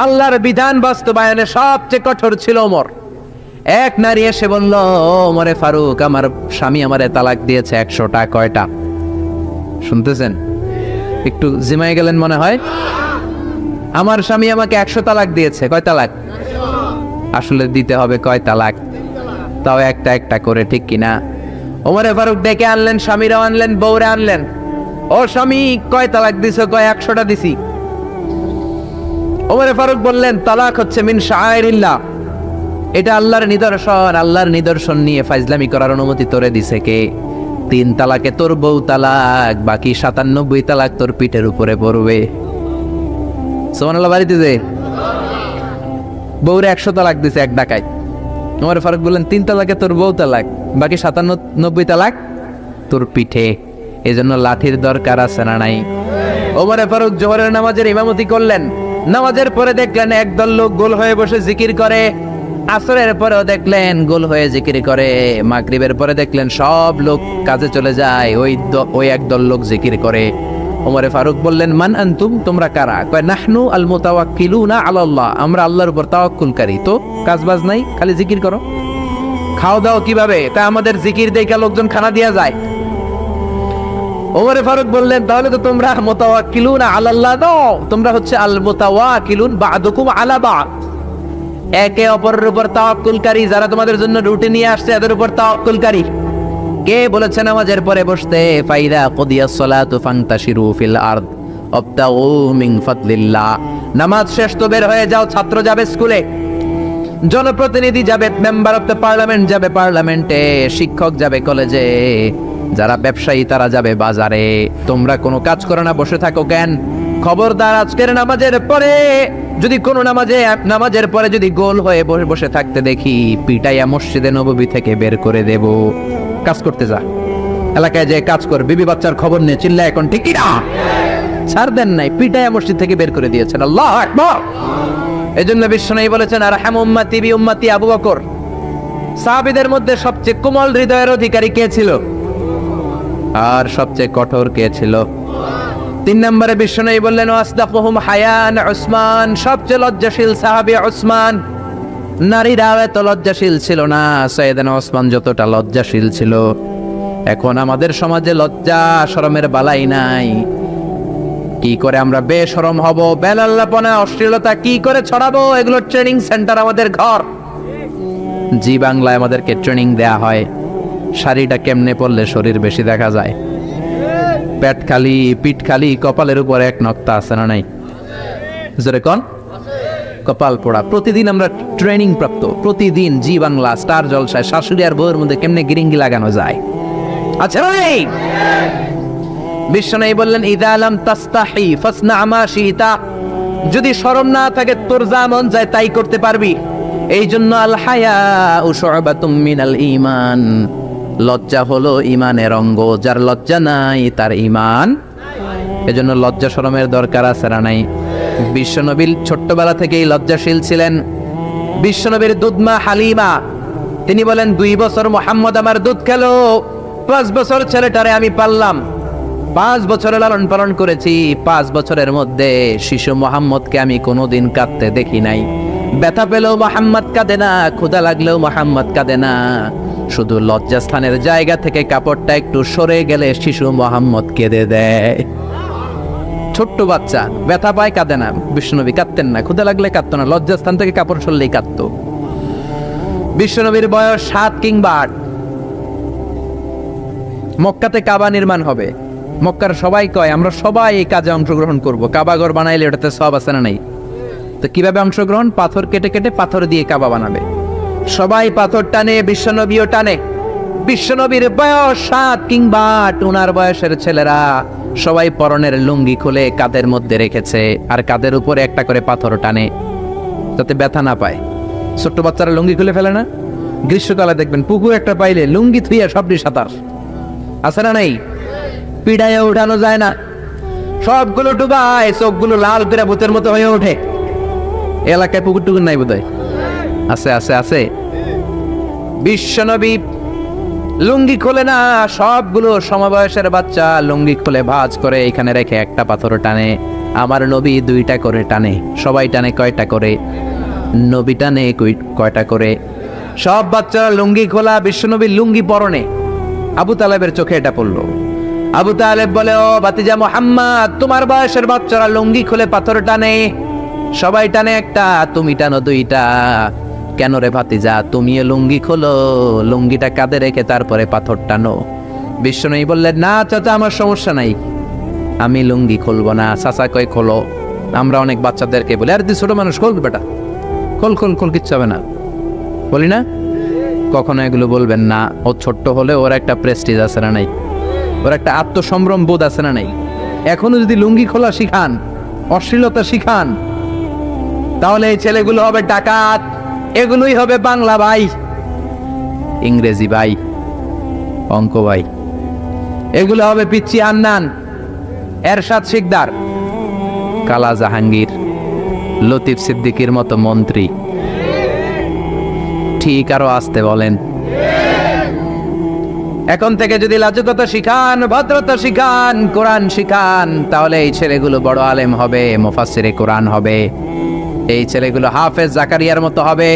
আল্লাহর বিধান বাস্তবায়নে সবচেয়ে কঠোর ছিল ওমর। এক নারী এসে বলল, ওমরে ফারুক আমার স্বামী আমারে তালাক দিয়েছে 100টা। কয়টা? শুনতেছেন? একটু জিমাই গেলেন মনে হয়। আমার স্বামী আমাকে 100 তালাক দিয়েছে। কয় তালাক? আসলে দিতে হবে কয় তালাক? তাও একটা একটা করে, ঠিক কিনা? ওমরে ফারুক ডেকে আনলেন, স্বামীরাও আনলেন, বউরে আনলেন। ও স্বামী কয় তালাক দিছো? কয় 100টা দিছি। ওমরে ফারুক বললেন তালাক হচ্ছে মিন শাআইরিল্লাহ, এটা আল্লাহর নিদর্শন, আল্লাহর নিদর্শন নিয়ে ফাইজলামি করার অনুমতি তোরে দিছে কে? 3 তালাকে তোর বউ তালাক, বাকি 97 তালাক তোর পিঠের উপরে পড়বে। সুবহানাল্লাহ। বাড়িতে যে বউরে 100 তালাক দিছে এক ডাকায়, ওমরে ফারুক বললেন 3 তালাকে তোর বউ তালাক, বাকি 97 তালাক তোর পিঠে। এজন্য লাঠির দরকার আছে না নাই? ওমরে ফারুক জোহরের নামাজের ইমামতি করলেন। নামাজের পরে দেখলেন একদল লোক গোল হয়ে বসে জিকির করে, আসরের পরেও দেখলেন গোল হয়ে জিকির করে, মাগরিবের পরে দেখলেন সব লোক কাজে চলে যায়, ওই একদল লোক জিকির করে। ওমরে ফারুক বললেন মান আনতুম, তোমরা কারা? কয় নাহনু আল মুতাওয়াক্কিলুনা আলাল্লাহ, আমরা আল্লাহর উপর তাওয়াক্কুলকারী, তো কাজবাজ নাই, খালি জিকির করো। খাও দাও কিভাবে? তা আমাদের জিকির দেখে লোকজন খানা দিয়া যায়। ওমরে ফারুক বললেন তাহলে তো তোমরা মুতাওয়াক্কিলুনা আলাল্লাহ নও, তোমরা হচ্ছে আল মুতাওয়াক্কিলুন বা'দুকুম আলা বা'দ, একে অপরের উপর তাওয়াক্কুলকারী, যারা তোমাদের জন্য রুটি নিয়ে আসছে এদের উপর তাওয়াক্কুলকারী। কে বলেছে নামাজের পরে বসতে? ফাইদা কুদিয়াস সালাতু ফান্তাশিরু ফিল আরদ ওয়াবতাগু মিন ফাদলিল্লাহ, নামাজ শেষ তো বের হয়ে যাও। ছাত্র যাবে স্কুলে, জনপ্রতিনিধি যাবে, মেম্বার অফ দ্য পার্লামেন্ট যাবে পার্লামেন্টে, শিক্ষক যাবে কলেজে, যারা ব্যবসায়ী তারা যাবে বাজারে। তোমরা কোনো কাজ করো না, বসে থাকো কেন? খবরদার আজকের নামাজের পরে যদি কোনো নামাজের পরে যদি গোল হয়ে বসে থাকতে দেখি, পিটাইয়া মসজিদে নববী থেকে বের করে দেব। কাজ করতে যা, এলাকায় যে কাজ কর, বিবি বাচ্চার খবর নিয়ে চিল্লা এখন, ঠিক না? ছাড় দেন নাই, পিটাইয়া মসজিদ থেকে বের করে দিয়েছেন। আল্লাহু আকবার। এজন্য বিশ্বনবী বলেছেন আরহাম উম্মতি বি উম্মতি আবু বকর। সাহাবীদের মধ্যে সবচেয়ে কোমল হৃদয়ের অধিকারী কে ছিল? আর সবচেয়ে কঠোর কে ছিল? 3 নম্বরে বিশ্বনবী বললেন ওয়াসদাকুহুম হায়ান উসমান, সবচেয়ে লজ্জাশীল সাহাবী উসমান। নারীরা এত লজ্জাশীল ছিল না, সাইয়েদনা ওসমান যতটা লজ্জাশীল ছিল। এখন আমাদের সমাজে লজ্জা শরমের বালাই নাই। কি করে আমরা বেশরম হব, বেলাল্লাপনা, অশ্লীলতা কি করে ছড়াবো, এগুলো ট্রেনিং সেন্টার আমাদের ঘর। জি বাংলায় আমাদেরকে ট্রেনিং দেয়া হয় শাড়িটা কেমনে পরলে শরীর বেশি দেখা যায়, পেট খালি, পিঠ খালি, কপালের উপরে এক নক্তা আছে না নাই? জোরে কোন? কপাল পোড়া। প্রতিদিন আমরা ট্রেনিং প্রাপ্ত, প্রতিদিন জি বাংলা স্টার জলসায় শাশুড়ি আর বউয়ের মধ্যে কেমনে গিরিঙ্গি লাগানো যায়। আচ্ছা ভাই, বিশ্বনবী বললেন ইযা লাম তাস্তাহি ফাসনা মা শিতা, যদি শরম না থাকে তোর যা মন যায় তাই করতে পারবি। এই জন্য আল হায়াউ শু'বাতুম মিনাল ঈমান, লজ্জা হলো ঈমানের অঙ্গ, যার লজ্জা নাই তার ঈমান। এজন্য লজ্জা শরমের দরকার আছে না নাই? বিশ্বনবী ছোট্টবেলা থেকেই লজ্জাশীল ছিলেন। বিশ্বনবীর দুধমা হালিমা তিনি বলেন 2 বছর মুহাম্মদ আমার দুধ খেলো, 5 বছর ছেলেটারে আমি পাললাম, 5 বছরের লালন পালন করেছি, 5 বছরের মধ্যে শিশু মুহাম্মদকে আমি কোনোদিন কাঁদতে দেখি নাই। ব্যথা পেলেও মুহাম্মদ কাঁদে না, ক্ষুধা লাগলেও মুহাম্মদ কাঁদে না, শুধু লজ্জাস্থানের জায়গা থেকে কাপড়টা একটু সরে গেলে শিশু মুহাম্মদ কেঁদে দেয়। ছোট্ট বাচ্চা ব্যথা পায়, কাঁদে না। বিশ্বনবী কাঁদতেন না, ক্ষুধা লাগলে কাঁদতো না, লজ্জাস্থান থেকে কাপড় সরলেই কাঁদতো। বিশ্বনবীর বয়স 7 কিংবা 8। মক্কাতে কাবা নির্মাণ হবে। মক্কার সবাই কয় আমরা সবাই এই কাজে অংশগ্রহণ করব, কাবা ঘর বানাইলে ওটাতে সব আছে না নাই? তো কিভাবে অংশগ্রহণ? পাথর কেটে কেটে পাথর দিয়ে কাবা বানাবে। সবাই পাথর টানে, বিশ্বনবীও টানে। বিশ্বনবীর বয়স 7 কিংবা 8, উনার বয়সের ছেলেরা সবাই পরনের লুঙ্গি খুলে কাঁধের মধ্যে রেখেছে, আর কাঁধের উপরে একটা করে পাথর টানে যাতে ব্যথা না পায়। ছোট্ট বাচ্চারা লুঙ্গি খুলে ফেলে না? গ্রীষ্মকালে দেখবেন পুকুর একটা পাইলে লুঙ্গি থুইয়া সবটি সাঁতার, আছে না নাই? পিড়াইয়া উঠানো যায় না, সবগুলো ডুবায়, চোখগুলো লাল করে ভূতের মতো হয়ে ওঠে। এলাকায় পুকুর টুকুর নাই বোধহয়? আছে আছে আছে। বিশ্বনবী লুঙ্গি খোলে না, সবগুলো সমবয়সের বাচ্চা লুঙ্গি খুলে ভাঁজ করে এখানে রেখে একটা পাথর টানে। আমার নবী 2টা করে টানে। সবাই টানে কয়টা করে? নবী টানে কয়টা করে? সব বাচ্চারা লুঙ্গি খোলা, বিশ্বনবী লুঙ্গি পরনে। আবু তালেবের চোখে এটা পড়লো। আবু তালেব বলে, ও ভাতিজা মুহাম্মদ, তোমার বয়সের বাচ্চারা লুঙ্গি খুলে পাথর টানে, সবাই টানে একটা, তুমি টানো 2টা, কেন রে ভাতিজা? তুমিও লুঙ্গি খোলো, লুঙ্গিটা কাঁধে রেখে তারপরে পাথর টানো। বিশ্বনবী বললেন, না চাচা, আমার সমস্যা নাই, আমি লুঙ্গি খুলবো না। চাচা কয় খোলো। আমরা অনেক বাচ্চাদেরকে বলি, আরে তুই ছোট মানুষ, খোল বেটা, খোল খোল খোল, কিচ্ছু হবে না, বলি না? কখনো এগুলো বলবেন না। ও ছোট্ট হলে ওর একটা প্রেস্টিজ আছে না নাই? ওর একটা আত্মসম্ভ্রম বোধ আছে না নাই? এখনো যদি লুঙ্গি খোলা শিখান, অশ্লীলতা শিখান, তাহলে এই ছেলেগুলো হবে ডাকাত, এগুলোই হবে বাংলা ভাই, ইংরেজি ভাই, অঙ্ক ভাই, এগুলো হবে পিচ্চি হান্নান, এরশাদ শিকদার, কালা জাহাঙ্গীর, লতিফ সিদ্দিকীর মতো মন্ত্রী। ঠিক, আরো আসতে বলেন। এখন থেকে যদি লাজুকতা শিখান, ভদ্রতা শিখান, কোরআন শিখান, তাহলে এই ছেলেগুলো বড় আলেম হবে, মুফাসসিরে কোরআন হবে। এই ছেলেগুলো হাফেজ জাকারিয়ার মতো হবে,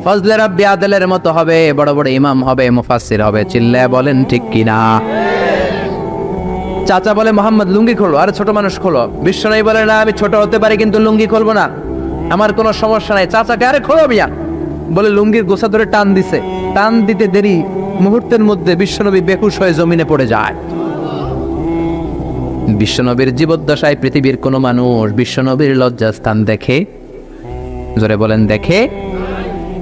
ফজলে রাব্বি আদেলের মতো হবে, বড় বড় ইমাম হবে, মুফাসসির হবে। চিল্লায় বলেন ঠিক কিনা? চাচা বলে, মোহাম্মদ লুঙ্গি খোলো। আরে ছোট মানুষ খোলো। বিশ্বনবী বলে, না, আমি ছোট হতে পারি কিন্তু লুঙ্গি খুলবো না, আমার কোনো সমস্যা নাই। চাচাকে, আরে খোলো মিয়া, বলে লুঙ্গির গোছা ধরে টান দিছে। টান দিতে দেরি, মুহূর্তের মধ্যে বিশ্বনবী বেহুশ হয়ে জমিনে পড়ে যায়। বিশ্বনবীর জীবদ্দশায় পৃথিবীর কোন মানুষ বিশ্বনবীর লজ্জাস্থান দেখে? জোরে বলেন, দেখে?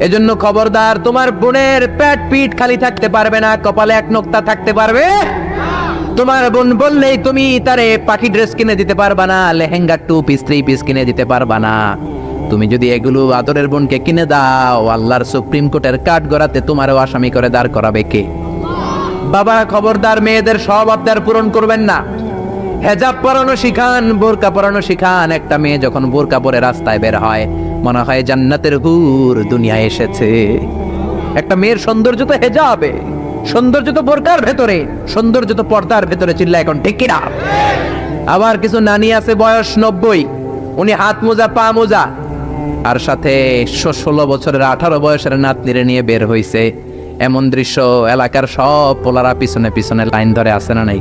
এজন্য খবরদার, তোমার বোনের পেট পিঠ খালি থাকতে পারবে না, কপালে এক নোক্তা থাকতে পারবে। তোমার বোন বললেই তুমি তারে পাখি ড্রেস কিনে দিতে পারবা না, লেহেঙ্গা 2 পিস 3 পিস কিনে দিতে পারবা না। তুমি যদি এগুলো আদরের বোনকে কিনে দাও, আল্লাহর সুপ্রিম কোর্টের কাঠ গড়াতে তোমারও আসামি করে দাঁড় করাবে কে? বাবা খবরদার, মেয়েদের সব আবদার পূরণ করবেন না। হেজাব পরানো শিখান, বোরকা পরানো শিখান। একটা মেয়ে যখন বোরকা পরে রাস্তায় বের হয়, মনে হয় জান্নাতের হুর দুনিয়ায় এসেছে। একটা মেয়ের সৌন্দর্য তো হেজাবে, সৌন্দর্য তো বোরকার ভেতরে, সৌন্দর্য তো পর্দার ভেতরে। চিল্লা এখন ঠিক কিনা? আবার কিছু নানি আছে বয়স 90, উনি হাত মোজা পা মোজা, আর সাথে 16 বছরের 18 বয়সের নাতনিরে নিয়ে বের হইছে। এমন দৃশ্য এলাকার সব পোলারা পিছনে পিছনে লাইন ধরে, আছে না নাই?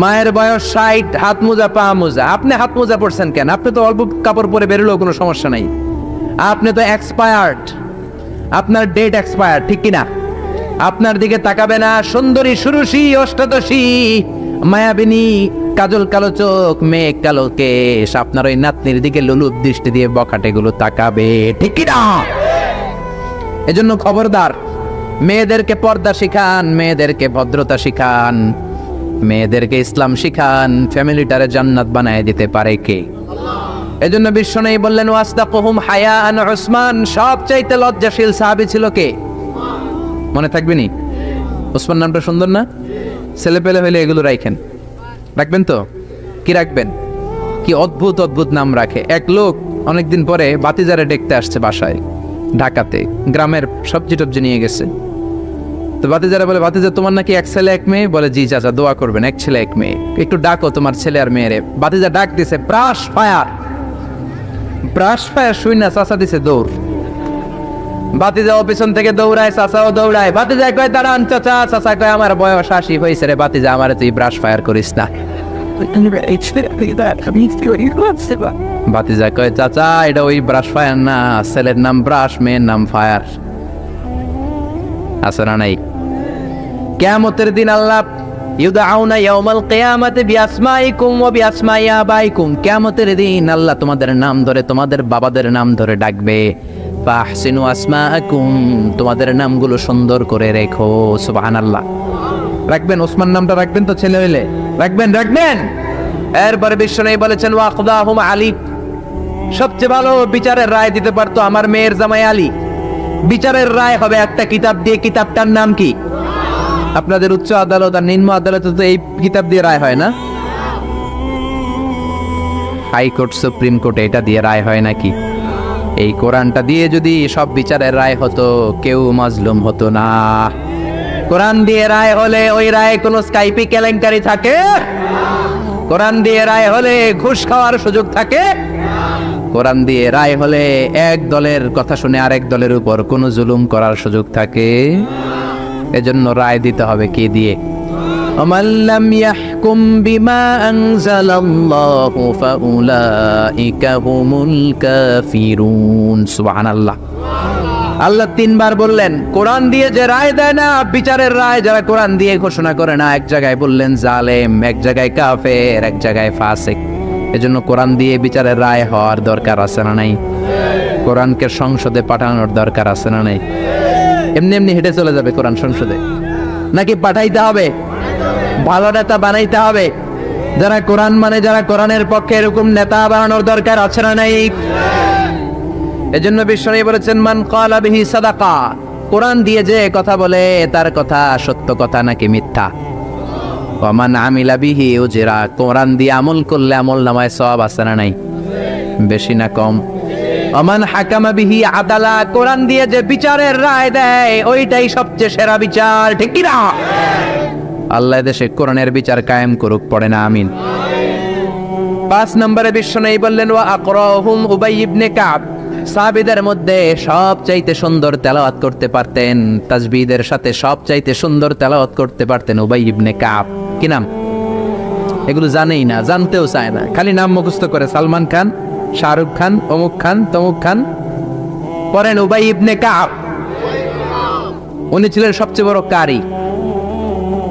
মায়ের বয়স 60, হাত মোজা পা মোজা। আপনি হাত মোজা পরছেন কেন? আপনি তো অল্প কাপড় পরে বেরোলেও কোনো সমস্যা নাই। আপনি তো এক্সপায়ার্ড, আপনার ডেট এক্সপায়ার্ড, ঠিক কিনা? আপনার দিকে তাকাবে না সুন্দরী সুরুষী অষ্টাদশী মায়াবিনী কাজল কালো চোখ মেঘ কালো কেশ আপনার ওই নাতনির দিকে লুলুপ দৃষ্টি দিয়ে বখাটেগুলো তাকাবে, ঠিক কিনা? এজন্য খবরদার, মেয়েদেরকে পর্দা শিখান, মেয়েদেরকে ভদ্রতা শিখান, মেয়েদেরকে ইসলাম শিখান। ফ্যামিলিটারে জান্নাত বানায় দিতে পারে কে? এজন্য বিশ্বনবী বললেন ওয়াসদাকুহুম হায়াআন উসমান, সবচাইতে লজ্জাশীল সাহাবী ছিল কে? মনে থাকবে নি? ওসমান নামটা সুন্দর না? ছেলে পেলে হইলে এগুলো রাখবেন তো? কি রাখবেন? কি অদ্ভুত অদ্ভুত নাম রাখে। এক লোক অনেকদিন পরে বাতিজারে দেখতে আসছে বাসায়, ঢাকাতে, গ্রামের সবজি টবজি নিয়ে গেছে। তো বাতিজারা বলে, বাতিজা তোমার নাকি এক ছেলে এক মেয়ে? বলে জি চাচা, দোয়া করবেন, এক ছেলে এক মেয়ে, একটু ডাকো তোমার ছেলে আর মেয়েরে। বাতিজা ডাক দিছে ব্রাশ ফায়ার, ব্রাশ ফায়ার শুই না চাচা দিছে দৌড়। বাতিজাও পিছন থেকে দৌড়ায়, চাচাও দৌড়ায়। বাতিজা কয় দাঁড়ান চাচা, চাচা কয় আমার বয়স 80 হয়েছে রে বাতিজা, আমারে তুই ব্রাশ ফায়ার করিস না। বাতিজা কয় চাচা এটা ওই ব্রাশ ফায়ার না, ছেলের নাম ব্রাশ, মেয়ের নাম ফায়ার। আছে না নাই? কিয়ামতের দিন আল্লাহ ইউদাউনা ইয়াউমাল কিয়ামাতি বিআসমাইকুম ওয়া বিআসমাই আবাইকুম, কিয়ামতের দিন আল্লাহ তোমাদের নাম ধরে, তোমাদের বাবাদের নাম ধরে ডাকবে। ফাহসিনু আসমাআকুম, তোমাদের নামগুলো সুন্দর করে রেখো। সুবহানাল্লাহ। রাখবেন, ওসমান নামটা রাখবেন তো, ছেলে হইলে রাখবেন। এরপরে বিশ্বনবী বলেছেন ওয়াকদাহুম আলী, সবচেয়ে ভালো বিচারের রায় দিতে পারতো আমার মেয়ের জামাই আলী। বিচারের রায় হবে একটা কিতাব দিয়ে, কিতাবটার নাম কি? আপনাদের উচ্চ আদালত আর নিম্ন আদালতে তো এই কিতাব দিয়ে রায় হয় না? হাইকোর্ট, সুপ্রিম কোর্টে এটা দিয়ে রায় হয় নাকি? এই কোরআনটা দিয়ে যদি সব বিচারের রায় হতো, কেউ মাজলুম হতো না। কোরআন দিয়ে রায় হলে ওই রায়ে কোনো স্কাইপি কেলেঙ্কারি থাকে? কোরআন দিয়ে রায় হলে ঘুষ খাওয়ার সুযোগ থাকে? কোরআন দিয়ে রায় হলে এক দলের কথা শুনে আরেক দলের উপর কোনো জুলুম করার সুযোগ থাকে? এজন্য রায় দিতে হবে কি দিয়ে? وَمَنْ لَمْ يَحْكُمْ بِمَا أَنزَلَ اللَّهُ فَأُولَئِكَ هُمُ الْكَافِرُونَ। সুবহানাল্লাহ। আল্লাহ 3 বার বললেন কোরআন দিয়ে যে রায় দেয় না, বিচারের রায় যারা কোরআন দিয়ে ঘোষণা করে না, এক জায়গায় বললেন জালেম, এক জায়গায় কাফের, এক জায়গায় ফাসিক। এজন্য কোরআন দিয়ে বিচারের রায় হওয়ার দরকার আছে না নাই? কোরআনকে সংসদে পাঠানোর দরকার আছে না নাই? এমনি এমনি হেঁটে চলে যাবে কোরআন সংসদে, নাকি পাঠাইতে হবে? ভালো নেতা বানাইতে হবে, যারা কোরআন মানে, যারা কোরআনের পক্ষে, এরকম নেতা বানানোর দরকার আছে না নাই? এজন্য বিশ্বনবী বলেছেন মান ক্বালা বিহি সাদাকা, কোরআন দিয়ে যে কথা বলে তার কথা সত্য কথা নাকি মিথ্যা। ওয়া মান আমিলা বিহি উজরা, কোরআন দিয়ে আমল করলে আমল নামায় সওয়াব আছে না নাই? বেশি না কম? ওয়া মান হাকামা বিহি আদালা, কোরআন দিয়ে যে বিচারের রায় দেয় ওইটাই সবচেয়ে সেরা বিচার, ঠিক কি না? আল্লাহ দেশে কোরআনের বিচার কায়েম করুক, পড়ে না আমিন। 5 নম্বরে বিশ্বনবী বললেন ওয়া আকরাহুম উবাই ইবনে কাব, সাহাবীদের মধ্যে সবচাইতে সুন্দর তেলাওয়াত করতে পারতেন, তাসবিহের সাথে সবচাইতে সুন্দর তেলাওয়াত করতে পারতেন উবাই ইবনে কাব। কি নাম? এগুলো জানেই না, জানতেও চায় না, খালি নাম মুখস্থ করে, সালমান খান, শাহরুখ খান, অমুক খান, তমুক খান। পড়েন উবাই ইবনে কাব। উনি ছিলেন সবচেয়ে বড় কারি।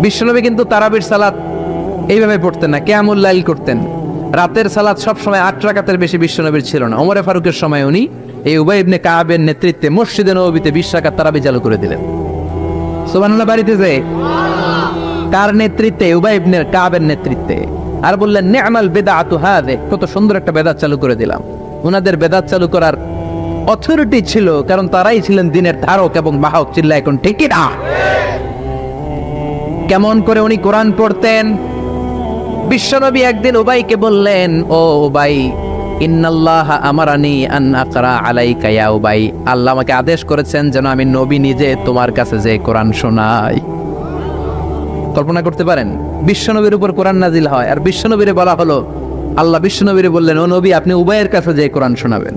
বিশ্বনবী কিন্তু তারাবির সালাত এইভাবে পড়তেন না, কিয়ামুল লাইল করতেন। রাতের সালাত সবসময় 8 রাকাতের বেশি বিশ্বনবীর ছিল না। ওমরে ফারুকের সময় উনি এই উবাই ইবনে কাবের নেতৃত্বে মসজিদে নববীতে 20 রাকাত তারাবি চালু করে দিলেন। সুবহানাল্লাহ। বাড়িতে যে কার নেতৃত্বে? উবাই ইবনে কাবের নেতৃত্বে। আর বললেন নি'মাল বিদআতু হাযিহি, কত সুন্দর একটা বেদাত চালু করে দিলাম। ওনাদের বেদাত চালু করার অথরিটি ছিল, কারণ তারাই ছিলেন দিনের ধারক এবং বাহক। চিল্লায় এখন ঠিক কি না? কেমন করে উনি কোরআন পড়তেন? বিশ্বনবী একদিন উবাইকে বললেন, ও উবাই, ইন্নাল্লাহা আমারানি আন আকরা আলাইকা ইয়া উবাই, আল্লাহ আমাকে আদেশ করেছেন যেন আমি নবী নিজে তোমার কাছে যে কোরআন শোনাই। কল্পনা করতে পারেন বিশ্বনবীর উপর কোরআন নাজিল হয়, আর বিশ্বনবীরে বলা হলো, আল্লাহ বিশ্বনবীরে বললেন ও নবী আপনি উবাইয়ের কাছে যে কোরআন শোনাবেন।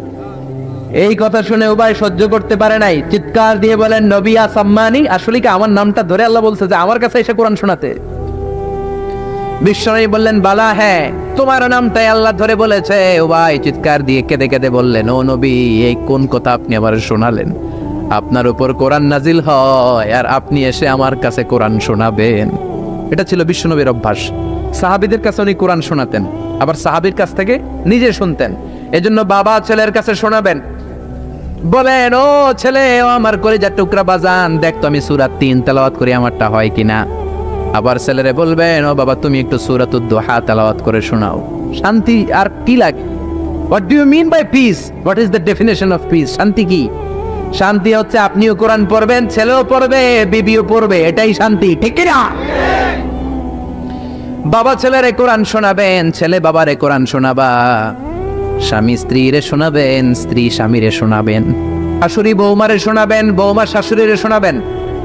এই কথা শুনে উবাই সহ্য করতে পারে নাই, চিৎকার দিয়ে বলেন নবী আসাম্মানি, আসলে কি আমার নামটা ধরে আল্লাহ বলছে যে আমার কাছে এসে কোরআন শোনাতে? বিশ্বনবী বললেন, বালা, হ্যাঁ, তোমার নামটাই আল্লাহ ধরে বলেছে। উবাই চিৎকার দিয়ে কেঁদে কেঁদে বললেন, ও নবী, এই কোন কথা আপনি আবার শোনালেন? আপনার উপর কোরআন নাজিল হয় আর আপনি এসে আমার কাছে কোরআন শোনাবেন। এটা ছিল বিশ্বনবীর অভ্যাস। সাহাবীদের কাছে উনি কোরআন শোনাতেন, আবার সাহাবীর কাছ থেকে নিজে শুনতেন। এজন্য বাবা ছেলের কাছে শোনাবেন, বলেন, ও ছেলে, ও আমার কলিজার টুকরা বাজান, দেখ তো আমি সূরা 3 তেলাওয়াত করি, আমারটা হয় কিনা। আবার ছেলেরে বলবেন, ও বাবা, তুমি একটু সূরাতুদ দুহা তেলাওয়াত করে শোনাও। শান্তি আর কি লাগে? What do you mean by peace? What is the definition of peace? শান্তি কি? শান্তি হচ্ছে আপনিও কোরআন পড়বেন, ছেলেও পড়বে, বিবিও পড়বে, এটাই শান্তি, ঠিক কি না? বাবা ছেলেরে কোরআন শোনাবেন, ছেলে বাবারে কোরআন শোনাবা, স্বামী স্ত্রীরে শোনাবেন, স্ত্রী স্বামীরে শোনাবেন, শাশুড়ি বৌমারে শোনাবেন, বৌমা শাশুড়িরে শোনাবেন।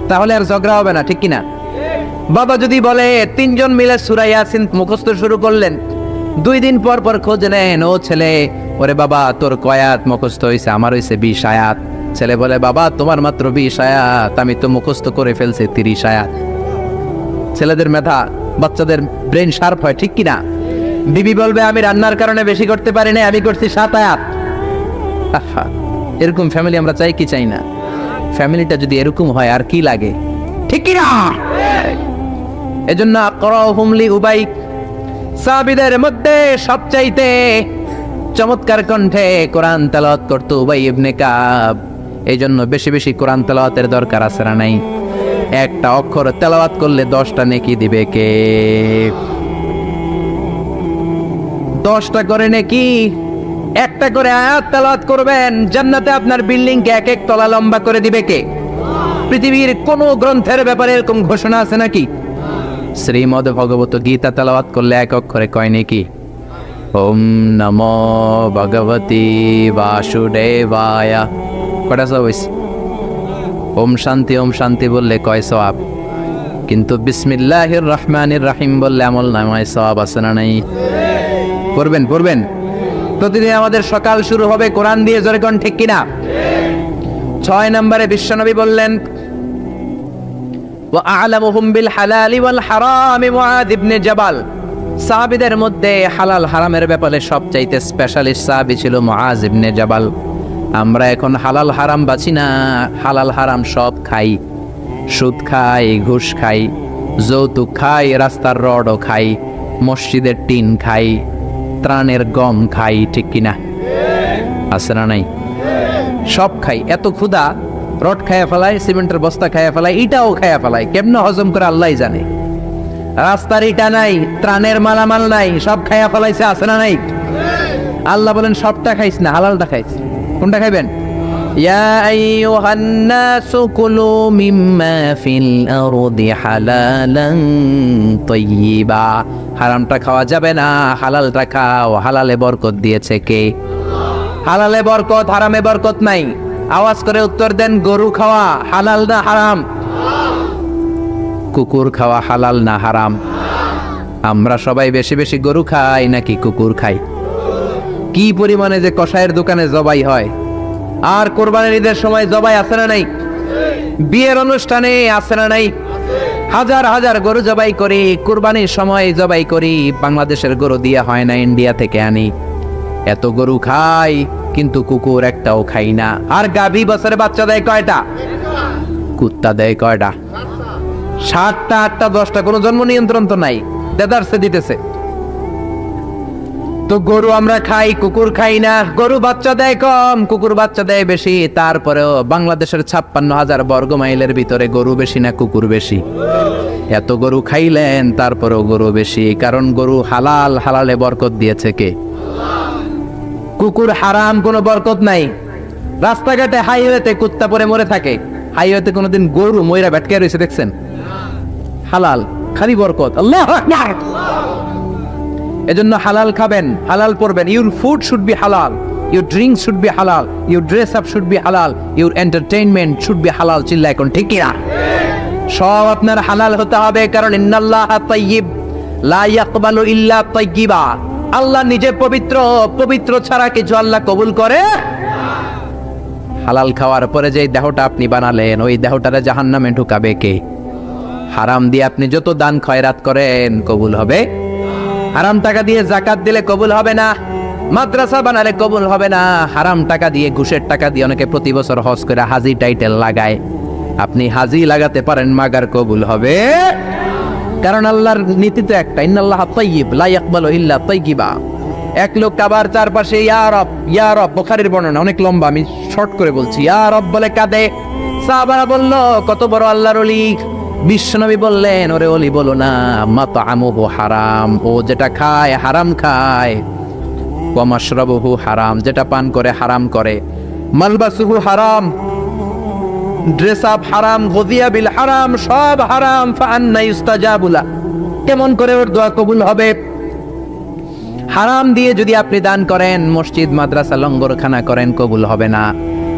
তাহলে আর ঝগড়া হবে না, ঠিক কিনা? বাবা যদি বলে 3 জন মিলে সূরা ইয়াসিন মুখস্থ শুরু করলেন, 2 দিন পর পর খোঁজ নেন, ও ছেলে, ওরে বাবা, তোর কয় আয়াত মুখস্থ হয়েছে? আমার হয়েছে 20 আয়াত। ছেলে বলে, বাবা, তোমার মাত্র 20 আয়াত, আমি তো মুখস্থ করে ফেলছি 30 আয়াত। ছেলেদের মেধা, বাচ্চাদের ব্রেন শার্প হয়, ঠিক কিনা? বিবি বলবে, আমি রান্নার কারণে বেশি করতে পারি না, আমি করছি 7 আয়াত। আহা, এরকম ফ্যামিলি আমরা চাই কি চাই না? ফ্যামিলিটা যদি এরকম হয় আর কি লাগে, ঠিক কিনা? এজন্য আকরাহুম লিউবাই, সাহাবীদের মধ্যে সবচাইতে চমৎকার কণ্ঠে কোরআন তেলাওয়াত করতো উবাই ইবনে কাব। এইজন্য বেশি বেশি কোরআন তেলাওয়াতের দরকার আছে না নাই? একটা অক্ষর তেলাওয়াত করলে 10টা নেকি দিবে কে? 10টা করে নেকি। একটা করে আয়াত তেলাওয়াত করবেন, জান্নাতে আপনার বিল্ডিং কে 1 তলা লম্বা করে দিবে কে? পৃথিবীর কোন গ্রন্থের ব্যাপারে এরকম ঘোষণা আছে নাকি? শ্রীমদ ভগবত গীতা তেলাওয়াত করলে 1 অক্ষরে কয় নেকি? ওম নমো ভগবতী বাসুদেবায়, কটা সওয়াব হইছে? ওম শান্তি বললে কয় সওয়াব? কিন্তু বিসমিল্লাহির রহমানির রহিম বললে আমল নামায় সওয়াব আছে না নাই? পড়বেন। প্রতিদিন আমাদের সকাল শুরু হবে কোরআন দিয়ে, জোরে কোন ঠিক কিনা? 6 নম্বরে বিশ্বনবী বললেন, ওয়া আ'লামুহুম বিল হালালি ওয়াল হারামি মুআয ইবনে জাবাল। সাহাবীদের মধ্যে হালাল হারামের ব্যাপারে সবচাইতে স্পেশালিস্ট সাহাবী ছিল মুআয ইবনে জাবাল। আমরা এখন হালাল হারাম বাছি না, হালাল হারাম সব খাই। সুদ খাই, ঘুষ খাই, যৌতুক খাই, রাস্তার রডও খাই, মসজিদের টিন খাই, ত্রাণের গম খাই, ঠিক কিনা? আছে না নাই? সব খাই। এত ক্ষুধা, রড খায়া ফেলায়, সিমেন্টের বস্তা খায়া ফেলায়, ইটাও খায়া ফেলায়, কেমনে হজম করে আল্লাহ জানে। রাস্তার ইটা নাই, ত্রাণের মালামাল নাই, সব খায়া ফেলাইছে, আছে না নাই? আল্লাহ বলেন, সবটা খাইস না, হালালটা খাইস। কোনটা খাইবেন? ইয়া আইয়ুহান নাসু কুলু মিম্মা ফিল আরদি হালালান তাইয়্যিবা। হারামটা খাওয়া যাবে না, হালালটা খাও। হালালে বরকত দিয়েছে কে? হালালে বরকত, হারামে বরকত নাই। আওয়াজ করে উত্তর দেন, গরু খাওয়া হালাল না হারাম? কুকুর খাওয়া হালাল না হারাম? আমরা সবাই বেশি বেশি গরু খাই নাকি কুকুর খাই? কি পরিমাণে যে কসাইয়ের দোকানে জবাই হয়, আর কোরবানির ঈদের সময় জবাই আছে না নাই? বিয়ের অনুষ্ঠানে আছে না নাই? হাজার হাজার গরু জবাই করি, কোরবানির সময় জবাই করি। বাংলাদেশের গরু দিয়ে হয় না, ইন্ডিয়া থেকে আনি। এত গরু খাই, কিন্তু কুকুর একটাও খাই না। আর গাভী বছরে বাচ্চা দেয় কয়টা? কুত্তা দেয় কয়টা? 7টা, 8টা, 10টা, কোনো জন্ম নিয়ন্ত্রণ তো নাই, দেদারসে দিতেছে। তো গরু আমরা খাই, কুকুর খাই না। গরু বাচ্চা দেয় কম, কুকুর বাচ্চা দেয় বেশি। তারপরেও বাংলাদেশের 56,000 বর্গ মাইলের ভিতরে গরু বেশি না কুকুর বেশি? এত গরু খাইলেন, তারপরেও গরু বেশি, কারণ গরু হালাল, হালালে বরকত দিয়েছে কে? কুকুর হারাম, কোনো বরকত নাই। রাস্তাঘাটে হাইওয়েতে কুত্তা পরে মরে থাকে, হাইওয়েতে কোনোদিন গরু ময়রা ভেটকে রয়েছে দেখছেন? হালাল, খালি বরকত। আল্লাহু আকবার। এজন্য হালাল খাবেন, হালাল পড়বেন। ইউর ফুড শুড বি হালাল, ইউর ড্রিঙ্ক শুড বি হালাল, your dress up should be হালাল, ইউর এন্টারটেইনমেন্ট শুড বি হালাল। চিল্লা এখন ঠিক কিনা? সব আপনার হালাল হতে হবে, কারণ ইন্নাল্লাহা তাইয়্যিব লা ইয়াকবালু ইল্লা তাইয়্যিবা। আল্লাহ নিজে পবিত্র, পবিত্র ছাড়া কিছু আল্লাহ কবুল করে। হালাল খাওয়ার পরে যে দেহটা আপনি বানালেন, ওই দেহটারে জাহান্নামে ঢুকাবে কে? হারাম দিয়ে আপনি যত দান খয়রাত করেন কবুল হবে, হারাম টাকা দিয়ে যাকাত দিলে কবুল হবে না, মাদ্রাসা বানালে কবুল হবে না। হারাম টাকা দিয়ে, ঘুষের টাকা দিয়ে অনেকে প্রতি বছর হজ করে হাজি টাইটেল লাগায়। আপনি হাজি লাগাতে পারেন, মাগার কবুল হবে, কারণ আল্লাহর নীতি তো একটা, ইন্নাল্লাহা তাইয়্যিব লা ইয়াকবালু ইল্লা তাইয়্যিবা। এক লোক কাবার চারপাশে ইয়া রব ইয়া রব, বুখারীর বর্ণনা অনেক লম্বা, আমি শর্ট করে বলছি, ইয়া রব বলে কাঁদে। সাহাবারা বলল কত বড় আল্লাহর ওলি। বিশ্বনবী বললেন, ওরে ওলি বলো না, মাতআমুহু হারাম, ও যেটা খায় হারাম খায়, ওয়া মাশরাবুহু হারাম, যেটা পান করে হারাম করে, মালবাসুহু হারাম, ড্রেস আপ হারাম, গযিয়া বিল হারাম, সব হারাম। ফাআন্না ইস্তাজাবু লা, কেমন করে ওর দোয়া কবুল হবে? হারাম দিয়ে যদি আপনি দান করেন, মসজিদ মাদ্রাসা লঙ্গরখানা করেন, কবুল হবে না।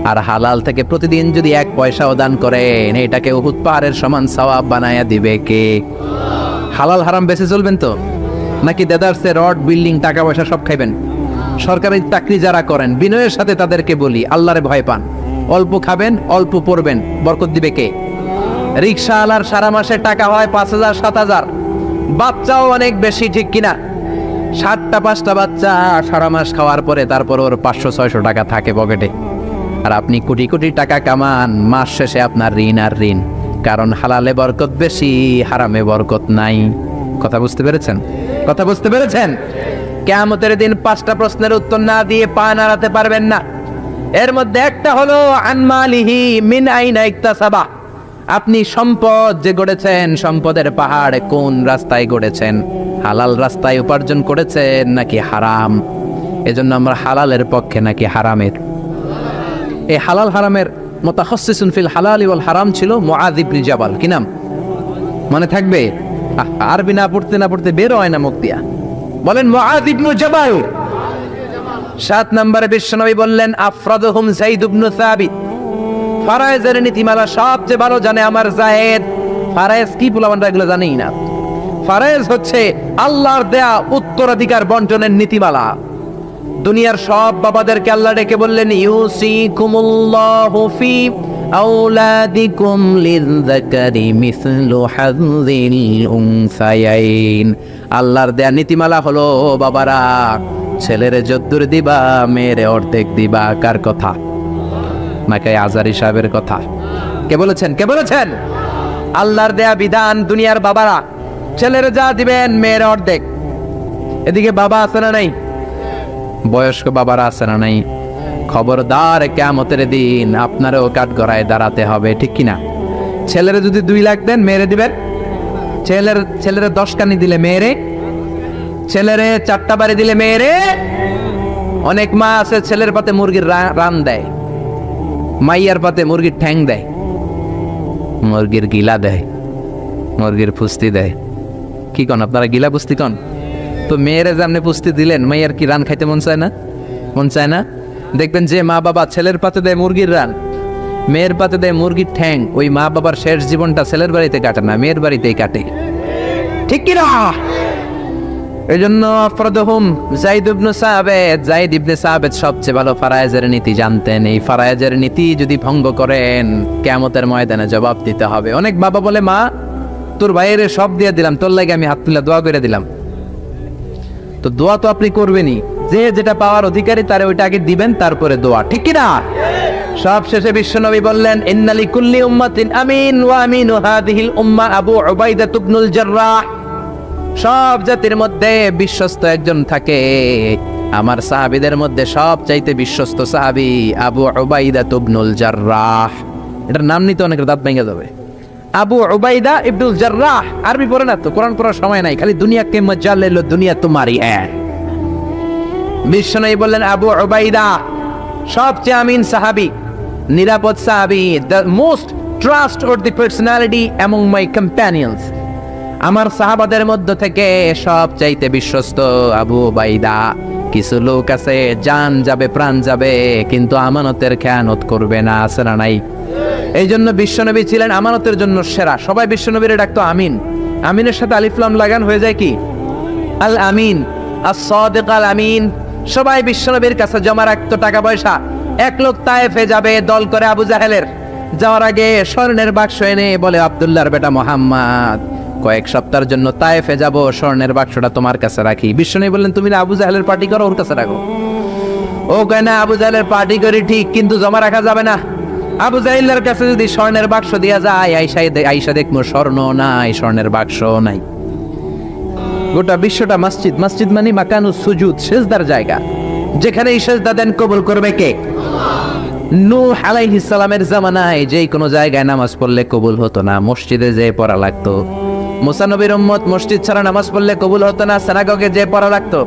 আর হালাল থেকে প্রতিদিন যদি 1 পয়সাও দান করেন, এটাকে উহুদ পাহাড়ের সমান সওয়াব বানায়া দিবে কে? হালাল হারাম বেঁচে চলবেন তো, নাকি দেদারসে রড বিল্ডিং টাকা পয়সা সব খাইবেন? সরকারি চাকরি যারা করেন, বিনয়ের সাথে তাদেরকে বলি, আল্লাহরে ভয় পান, অল্প খাবেন, অল্প পড়বেন, বরকত দিবে কে? রিকশাওয়ালার সারা মাসে টাকা হয় 5,000 7,000, বাচ্চাও অনেক বেশি, ঠিক কিনা? 7টা 5টা বাচ্চা সারা মাস খাওয়ার পরে তারপর ওর 500-600 টাকা থাকে পকেটে। আর আপনি কোটি কোটি টাকা কামান, মাস শেষে আপনার ঋণ আর ঋণ, কারণ হালালে বরকত বেশি, হারামে বরকত নাই। কথা বুঝতে পেরেছেন? কথা বুঝতে পেরেছেন? কিয়ামতের দিন 5টা প্রশ্নের উত্তর না দিয়ে পা নাড়াতে পারবেন না। এর মধ্যে একটা হলো আনমালিহি মিন আইনা ইকতাসাবা, আপনি সম্পদ যে গড়েছেন, সম্পদের পাহাড় কোন রাস্তায় গড়েছেন? হালাল রাস্তায় উপার্জন করেছেন নাকি হারাম? এজন্য আমরা হালালের পক্ষে নাকি হারামের? এই হালাল হারামের মুতাখাসসিসুন ফিল হালালি ওয়াল হারাম ছিল মুআয ইবনে জাবাল। কি নাম মনে থাকবে? আরবি না পড়তে বের হয় না মুখ দিয়া, বলেন মুআয ইবনে জাবাল। 7 নম্বরে বিশ্বনবী বললেন আফরাদুহুম যায়েদ ইবনে সাবিত, ফারায়েজের নীতিমালা সবচেয়ে ভালো জানে আমার যায়েদ। ফারায়েজ কি বলবানরা এগুলো জানেই না। ফারায়েজ হচ্ছে আল্লাহর দেয়া উত্তরাধিকার বন্টনের নীতিমালা। দুনিয়ার সব বাবাদেরকে আল্লাহ ডেকে বললেন ইউসিকুমুল্লাহু ফি আওলাদিকুম লিযযাকারি মিসলু হাযযিল উনসায়াইন। আল্লাহর দেয়া নীতিমালা হলো, বাবারা ছেলেরে যদ্দুর দিবা, মেয়েরে অর্ধেক দিবা। কার কথা? নাকি আজারি সাহেবের কথা? কে বলেছেন? কে বলেছেন? আল্লাহর দেয়া বিধান, দুনিয়ার বাবারা ছেলেরে যা দিবেন, মেয়ের অর্ধেক। এদিকে বাবা আছে না নাই? বয়স্ক বাবারা আছে না নাই? খবরদার, কিয়ামতের দিন আপনারও কাঠগড়ায় দাঁড়াতে হবে, ঠিক কিনা? ছেলেরে যদি 2 লাখ দেন, মেয়েরে দিবেন? ছেলেরে 10 কানি দিলে মেয়েরে, ছেলেরে 4টা বাড়ি দিলে মেয়েরে। অনেক মা আছে ছেলের পাতে মুরগির রান দেয়, মাইয়ার পাতে মুরগির ঠ্যাং দেয়, মুরগির গিলা দেয়, মুরগির পুস্তি দেয়। কি কন আপনারা? গিলা পুস্তি কন তো। মেয়েরে যেমনি পুস্তি দিলেন, মাইয়ার কি রান খাইতে মন চায় না? মন চায় না? দেখবেন যে মা বাবা ছেলের পাতে দেয় মুরগির রান, মেয়ের পাতে দেয় মুরগির ঠ্যাং, ওই মা বাবার শেষ জীবনটা ছেলের বাড়িতে কাটে না, মেয়ের বাড়িতেই কাটে, ঠিক কিনা? এই জন্য আফরাদুহুম যায়েদ ইবনে সাবিত, যায়েদ ইবনে সাবিত সবচেয়ে ভালো ফারায়েজের নীতি জানতেন। এই ফারায়েজের নীতি যদি ভঙ্গ করেন, কিয়ামতের ময়দানে জবাব দিতে হবে। অনেক বাবা বলে, মা তোর ভাইয়ের সব দিয়ে দিলাম, তোর লাগে আমি হাত তুলে দোয়া করে দিলাম। তো দোয়া তো আপনি করবেনই, যে যেটা পাওয়ার অধিকারী তারে ওইটা আগে দিবেন, তারপরে দোয়া, ঠিক কিনা? সব শেষে বিশ্বনবী বললেন ইন্না লিকুল্লি উম্মাতিন আমিন ওয়া আমিনু হাযিহিল উম্মাহ আবু উবাইদা ইবনুল জাররাহ। সব জাতির মধ্যে বিশ্বস্ত একজন থাকে, আমার সাহাবীদের মধ্যে সবচাইতে বিশ্বস্ত সাহাবী আবু উবাইদা ইবনুল জাররাহ। এটার নাম নিতে অনেকের দাঁত ভেঙে যাবে। আবু উবাইদা ইবনুল জাররাহ, আরবি পড়ে না তো, কোরআন পড়ার সময় নাই, খালি দুনিয়া কে মজা লে লো, দুনিয়া তোমারি হ্যাঁ। বিশ্বনবী বললেন আবু উবাইদা সবচেয়ে আমিন সাহাবী, নিরাপদ সাহাবী, the most trustworthy personality among my companions। আমার সাহাবাদের মধ্য থেকে সবচাইতে বিশ্বস্ত আবু উবাইদা। কিছু লোক আছে জান যাবে প্রাণ যাবে কিন্তু আমানতের খেয়ানত করবে না, আছে না নাই? এই জন্য বিশ্বনবী ছিলেন আমানতের জন্য সেরা। সবাই বিশ্বনবীর ডাকতো আমিন। আমিনের সাথে আলিফ লাম লাগান হয়ে যায় কি? আল আমিন, আস-সাদিক আল আমিন। সবাই বিশ্বনবীর কাছে জমা রাখতো টাকা পয়সা। এক লোক তায়েফে যাবে দল করে আবু জাহেলের, যাওয়ার আগে স্বর্ণের বাক্স এনে বলে, আব্দুল্লাহর বেটা মোহাম্মদ, কয়েক সপ্তাহের জন্য তায়েফে যাব, স্বর্ণের বাক্সটা তোমার কাছে রাখি। বিশ্বনবী বললেন, তুমি না আবু জাহেলের পার্টি করো, ওর কাছে রাখো। ও কয় না, আবু জাহেলের পার্টি করি ঠিক, কিন্তু জমা রাখা যাবে না। আবু জাহেলের কাছে যদি স্বর্ণের বাক্স দিয়া যায়, আইসা দেখবো স্বর্ণ নাই, স্বর্ণের বাক্স নাই। গোটা বিশ্বটা মসজিদ, মসজিদ মানে মাকানুস সুজুদ, সেজদার জায়গা, যেখানে এই সেজদা দেন কবুল করবে কে? নূহ আলাইহিস সালামের জামানায় যেই কোনো জায়গায় নামাজ পড়লে কবুল হতো না, মসজিদে যেয়ে পড়া লাগতো। মুসা নবীর উম্মত মসজিদ ছাড়া নামাজ পড়লে কবুল হতো না, সিনাগগে যেয়ে পড়া লাগতো।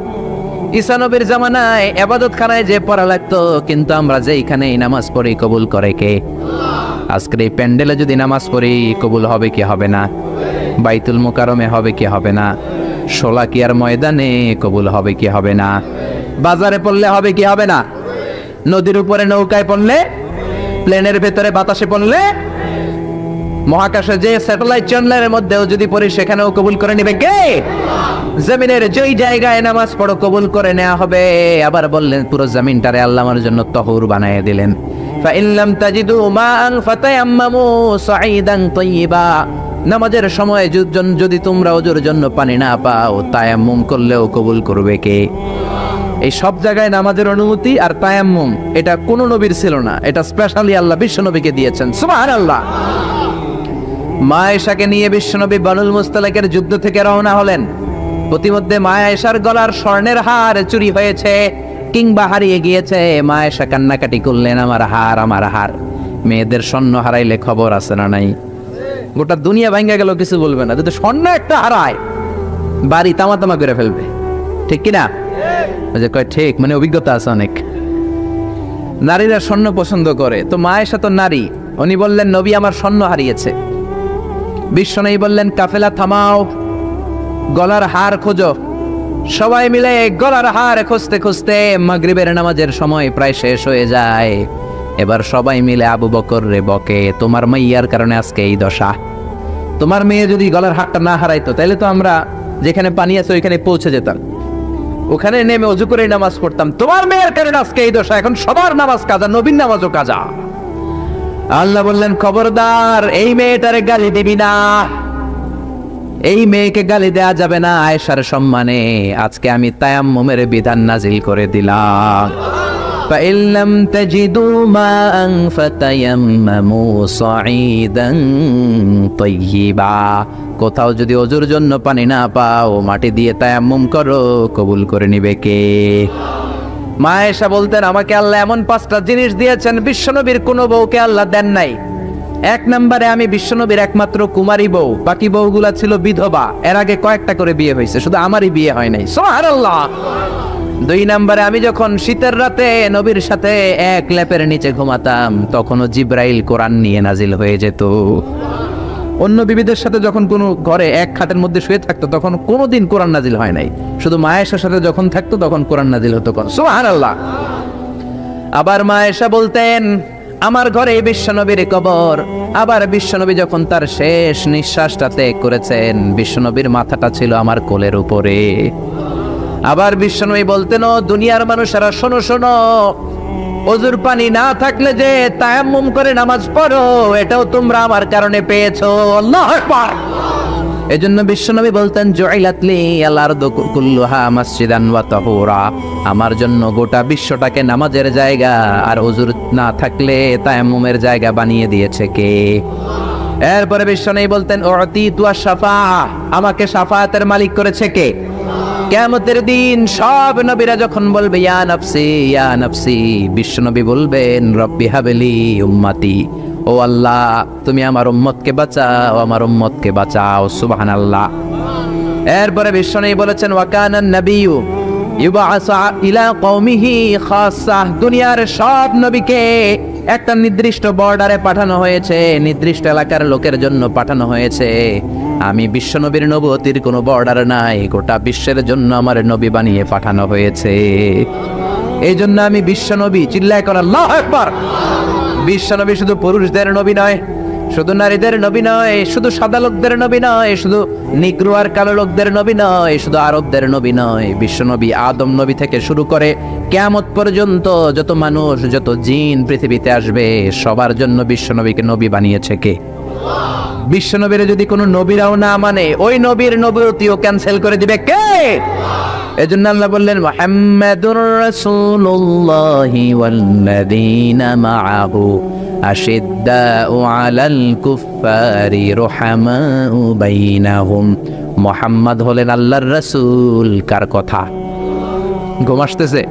ঈসা নবীর জামানায় ইবাদতখানায় যেয়ে পড়া লাগতো। কিন্তু আমরা যেইখানেই নামাজ পড়ি, কবুল করে কে? আজকের এই প্যান্ডেলে যদি নামাজ পড়ি, কবুল হবে কি হবে না? বাইতুল মুকাররমে হবে কি হবে না? শোলাকিয়ার ময়দানে কবুল হবে কি হবে না? বাজারে পড়লে হবে কি হবে না? নদীর উপরে নৌকায় পড়লে, প্লেনের ভেতরে বাতাসে পড়লে, মহাকাশে যে স্যাটেলাইট চ্যানেলের মধ্যেও যদি পড়ি, সেখানেও কবুল করে নেবে কে? জমিনের যেই জায়গায় নামাজ পড়ো কবুল করে নেওয়া হবে। আবার বললেন, পুরো জমিনটারে আল্লাহ আমার জন্য তহুর বানিয়ে দিলেন। ফাইন লাম তাজিদু মাআন ফাতায়াম্মামু সাঈদান তাইয়্যিবা। নামাজের সময় যদি তোমরা ওজুর জন্য পানি না পাও, তায়াম্মুম করলেও কবুল করবে কে? এই সব জায়গায় নামাজের অনুমতি আর তায়াম্মুম, এটা কোন নবীর ছিল না, এটা স্পেশালি আল্লাহ বিশ্ব নবীকে দিয়েছেন। সুবহানাল্লাহ। মা আয়েশাকে নিয়ে বিশ্বনবী বানুল মুস্তালিকের যুদ্ধ থেকে রওনা হলেন। প্রতিমধ্যে মা আয়েশার গলার স্বর্ণের হার চুরি হয়েছে কিংবা হারিয়ে গিয়েছে। মা আয়েশা কান্নাকাটি করলেন, আমার হার, আমার হার। মেয়েদের স্বর্ণ হারাইলে খবর আছে না নাই? গোটা দুনিয়া ভাঙ্গা গেল, কিছু বলবে না। যদি স্বর্ণ একটা হারায়, বাড়ি তামা তামা করে ফেলবে, ঠিক কিনা? যে কয় ঠিক, মানে অভিজ্ঞতা আছে অনেক। নারীরা স্বর্ণ পছন্দ করে, তো মা আয়েশা তো নারী, উনি বললেন, নবী আমার স্বর্ণ হারিয়েছে। বিশ্বনবী বললেন, কাফেলা থামাও, গলার হার খোঁজো। সবাই মিলে গলার হার খুঁজতে খুঁজতে মাগরিবের নামাজের সময় প্রায় শেষ হয়ে যায়। এবার সবাই মিলে আবু বকর রে বকে, তোমার মাইয়ার কারণে আজকে এই দশা। তোমার মেয়ে যদি গলার হারটা না হারাইতো, তাহলে তো আমরা যেখানে পানি আছে ওইখানে পৌঁছে যেতাম, ওখানে নেমে ওযু করে নামাজ পড়তাম। তোমার মেয়ের কারণে আজকে এই দশা। এখন সবার নামাজ কাজা, নবীর নামাজও কাজা। আল্লাহ বললেন, খবরদার, এই মেয়েটারে গালি দিবি না, এই মেয়েকে গালি দেয়া যাবে না। আয়েশার সম্মানে আজকে আমি তায়াম্মুমের বিধান নাজিল করে দিলাম। فَإِن لَّمْ تَجِدُوا مَاءً فَتَيَمَّمُوا صَعِيدًا طَيِّبًا। কোথাও যদি ওযুর জন্য পানি না পাও, মাটি দিয়ে তায়াম্মুম করো, কবুল করে নিবে কে? মা আয়েশা বলতেন, আমাকে আল্লাহ এমন 5টা জিনিস দিয়েছেন, বিশ্বনবীর কোনো বউকে আল্লাহ দেন নাই। 1 নম্বরে আমি বিশ্বনবীর একমাত্র কুমারী বউ, বাকি বউগুলা ছিল বিধবা। এর আগে কয়েকটা করে বিয়ে হয়েছে, শুধু আমারই বিয়ে হয় নাই। সুবহানাল্লাহ। 2 নম্বরে আমি যখন শীতের রাতে নবীর সাথে এক লেপের নিচে ঘুমাতাম, তখনও জিব্রাইল কোরআন নিয়ে নাজিল হয়ে যেত। অন্য বিবিদের সাথে যখন কোনো ঘরে এক খাটের মধ্যে শুয়ে থাকতো, তখন কোনোদিন কোরআন নাজিল হয় নাই। শুধু মা আয়েশার সাথে যখন থাকতো, তখন কোরআন নাজিল হতো। সুবহানাল্লাহ। আবার মা আয়েশা বলতেন, আমার ঘরে বিশ্বনবীর কবর। আবার বিশ্বনবী যখন তার শেষ নিঃশ্বাসটা ত্যাগ করেছেন, বিশ্বনবীর মাথাটা ছিল আমার কোলের উপরে। আবার বিশ্বনবী বলতেন, ও দুনিয়ার মানুষেরা শোনো শোনো, ওযুর পানি না থাকলে যে তায়াম্মুম করে নামাজ পড়ো, এটাও তোমরা আমার কারণে পেয়েছো। আল্লাহু আকবার। এজন্য বিশ্বনবী বলতেন, জুইলাত লি আল আরদু কুল্লুহা মাসজিদান ওয়া তাহুরা। আমার জন্য গোটা বিশ্বটাকে নামাজের জায়গা আর ওযুর না থাকলে তায়াম্মুমের জায়গা বানিয়ে দিয়েছে কে? এরপরে বিশ্বনবী বলতেন, উতিতু আশ-শাফাআহ। আমাকে শাফায়াতের মালিক করেছে কে? কিয়ামতের দিন সব নবীরা যখন বলবে, ইয়া নাফসি ইয়া নাফসি, বিশ্বনবী বলবেন, রব্বি হাবলি উম্মতি। ও আল্লাহ, তুমি আমার উম্মতকে বাঁচাও, আমার উম্মতকে বাঁচাও। সুবহানাল্লাহ। এরপরে বিশ্বনবী বলেছেন, ওয়া কানান নাবিয়্যু ইউবআসু ইলা কওমিহি খাসসাহ। দুনিয়ার সব নবীকে একটা নির্দিষ্ট বর্ডারে পাঠানো হয়েছে, নির্দিষ্ট এলাকার লোকের জন্য পাঠানো হয়েছে। আমি বিশ্বনবীর নবুয়তির কোনো বর্ডার নাই, গোটা বিশ্বের জন্য আমার নবী বানিয়ে পাঠানো হয়েছে। এই জন্য আমি বিশ্বনবী। চিল্লায় কর আল্লাহু আকবার। বিশ্বনবী শুধু পুরুষদের নবী নয়, শুধু নারীদের নবী নয়, শুধু সাদা লোকদের নবী নয়, শুধু নিগ্রো আর কালো লোকদের নবী নয়, শুধু আরবদের নবী নয়, বিশ্ব নবী আদম নবী থেকে শুরু করে কিয়ামত পর্যন্ত যত মানুষ, যত জিন পৃথিবীতে আসবে, সবার জন্য বিশ্ব নবীকে নবী বানিয়েছে কে? বিশ্ব নবীর যদি কোনো নবীরাও না মানে, ওই নবীর নবুয়তিও ক্যান্সেল করে দিবে কে? এজন্য আল্লাহ বললেন মুহাম্মাদুর রাসূলুল্লাহি ওয়াল্লাযীনা মাআহু আশিদ্দাউ আলাল কুফফারি রুহামাউ বাইনাহুম। মুহাম্মদ হলেন আল্লাহর রাসূল। কার কথা? ঘুম আসতেছে?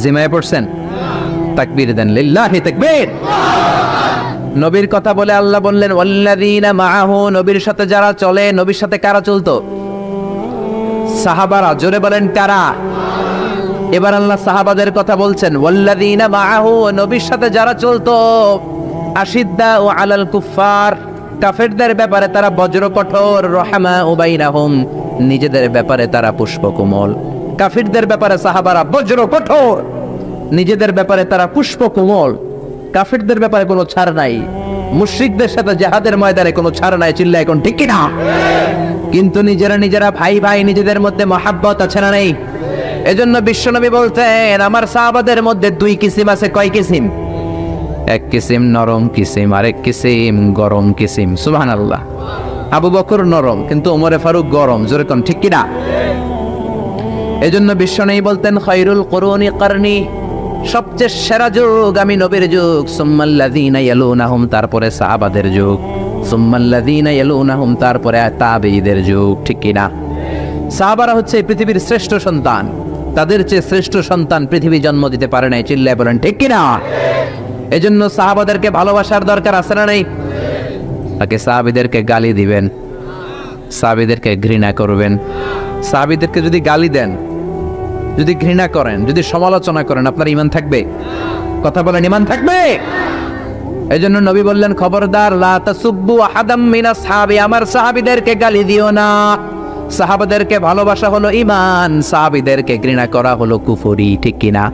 জিমায় পড়ছেন? তাকবীর দেন, লিল্লাহি তাকবীর। নবীর কথা বলে আল্লাহ বললেন ওয়াল্লাযীনা মাআহু, নবীর সাথে যারা চলে। নবীর সাথে কারা চলতো? সাহাবারা। জোরে বলেন কারা? এবার আল্লাহ সাহাবাদের কথা বলছেন ওয়াল্লাযীনা মাআহু, নবীর সাথে যারা চলতো। আশিদ্দাউ আলাল কুফফার, কাফেরদের ব্যাপারে তারা বজ্র কঠোর। রহমাউ বাইনাহুম, নিজেদের ব্যাপারে তারা পুষ্পকোমল। কাফিরদের ব্যাপারে সাহাবারা বজ্র কঠোর, নিজেদের ব্যাপারে তারা পুষ্পকোমল। কাফিরদের ব্যাপারে কোনো ছাড় নাই, মুশরিকদের সাথে জিহাদের ময়দানে কোনো ছাড় নাই। চিল্লায় এখন ঠিক কি না? কিন্তু নিজেরা ভাই ভাই, নিজেদের মধ্যে মহাব্বত আছে না নেই? এজন্য বিশ্বনবী বলতেন আমার সাহাবাদের মধ্যে দুই কিসিম আছে। কয় কিসিম? এক কিসিম নরম কিসিম, আরেক কিসিম গরম কিসিম। সুবহানাল্লাহ। আবু বকর নরম, কিন্তু ওমরে ফারুক গরম। জোরে কোন ঠিক কি না? এজন্য বিশ্বনবী বলতেন খায়রুল কুরুনি কারনি, সবচেয়ে সেরা যুগ আমি নবীর যুগ। সুম্মাল্লাযীনা ইয়ালুনাহুম, তারপরে সাহাবাদের যুগ। সুম্মাল্লাযীনা ইয়ালুনাহুম, তারপরে তাবেঈদের যুগ। ঠিক কি না? সাহাবারা হচ্ছে পৃথিবীর শ্রেষ্ঠ সন্তান, তাদের চেয়ে শ্রেষ্ঠ সন্তান পৃথিবী জন্ম দিতে পারে নাই। চিল্লায় বলেন ঠিক কি না? এজন্য সাহাবাদেরকে ভালোবাসার দরকার আছে না নেই? তাকে সাহাবীদেরকে গালি দিবেন, সাহাবীদেরকে ঘৃণা করবেন। সাহাবীদেরকে যদি গালি দেন, যদি ঘৃণা করেন, যদি সমালোচনা করেন, আপনার ঈমান থাকবে? কথা বলেন, ঈমান থাকবে? এজন্য নবী বললেন খবরদার, লা তাসুব্বু আহাদাম মিন আসহাবি, আমার সাহাবীদেরকে গালি দিও না। সাহাবাদেরকে ভালোবাসা হলো ঈমান, সাহাবীদেরকে ঘৃণা করা হলো কুফরি। ঠিক কি না?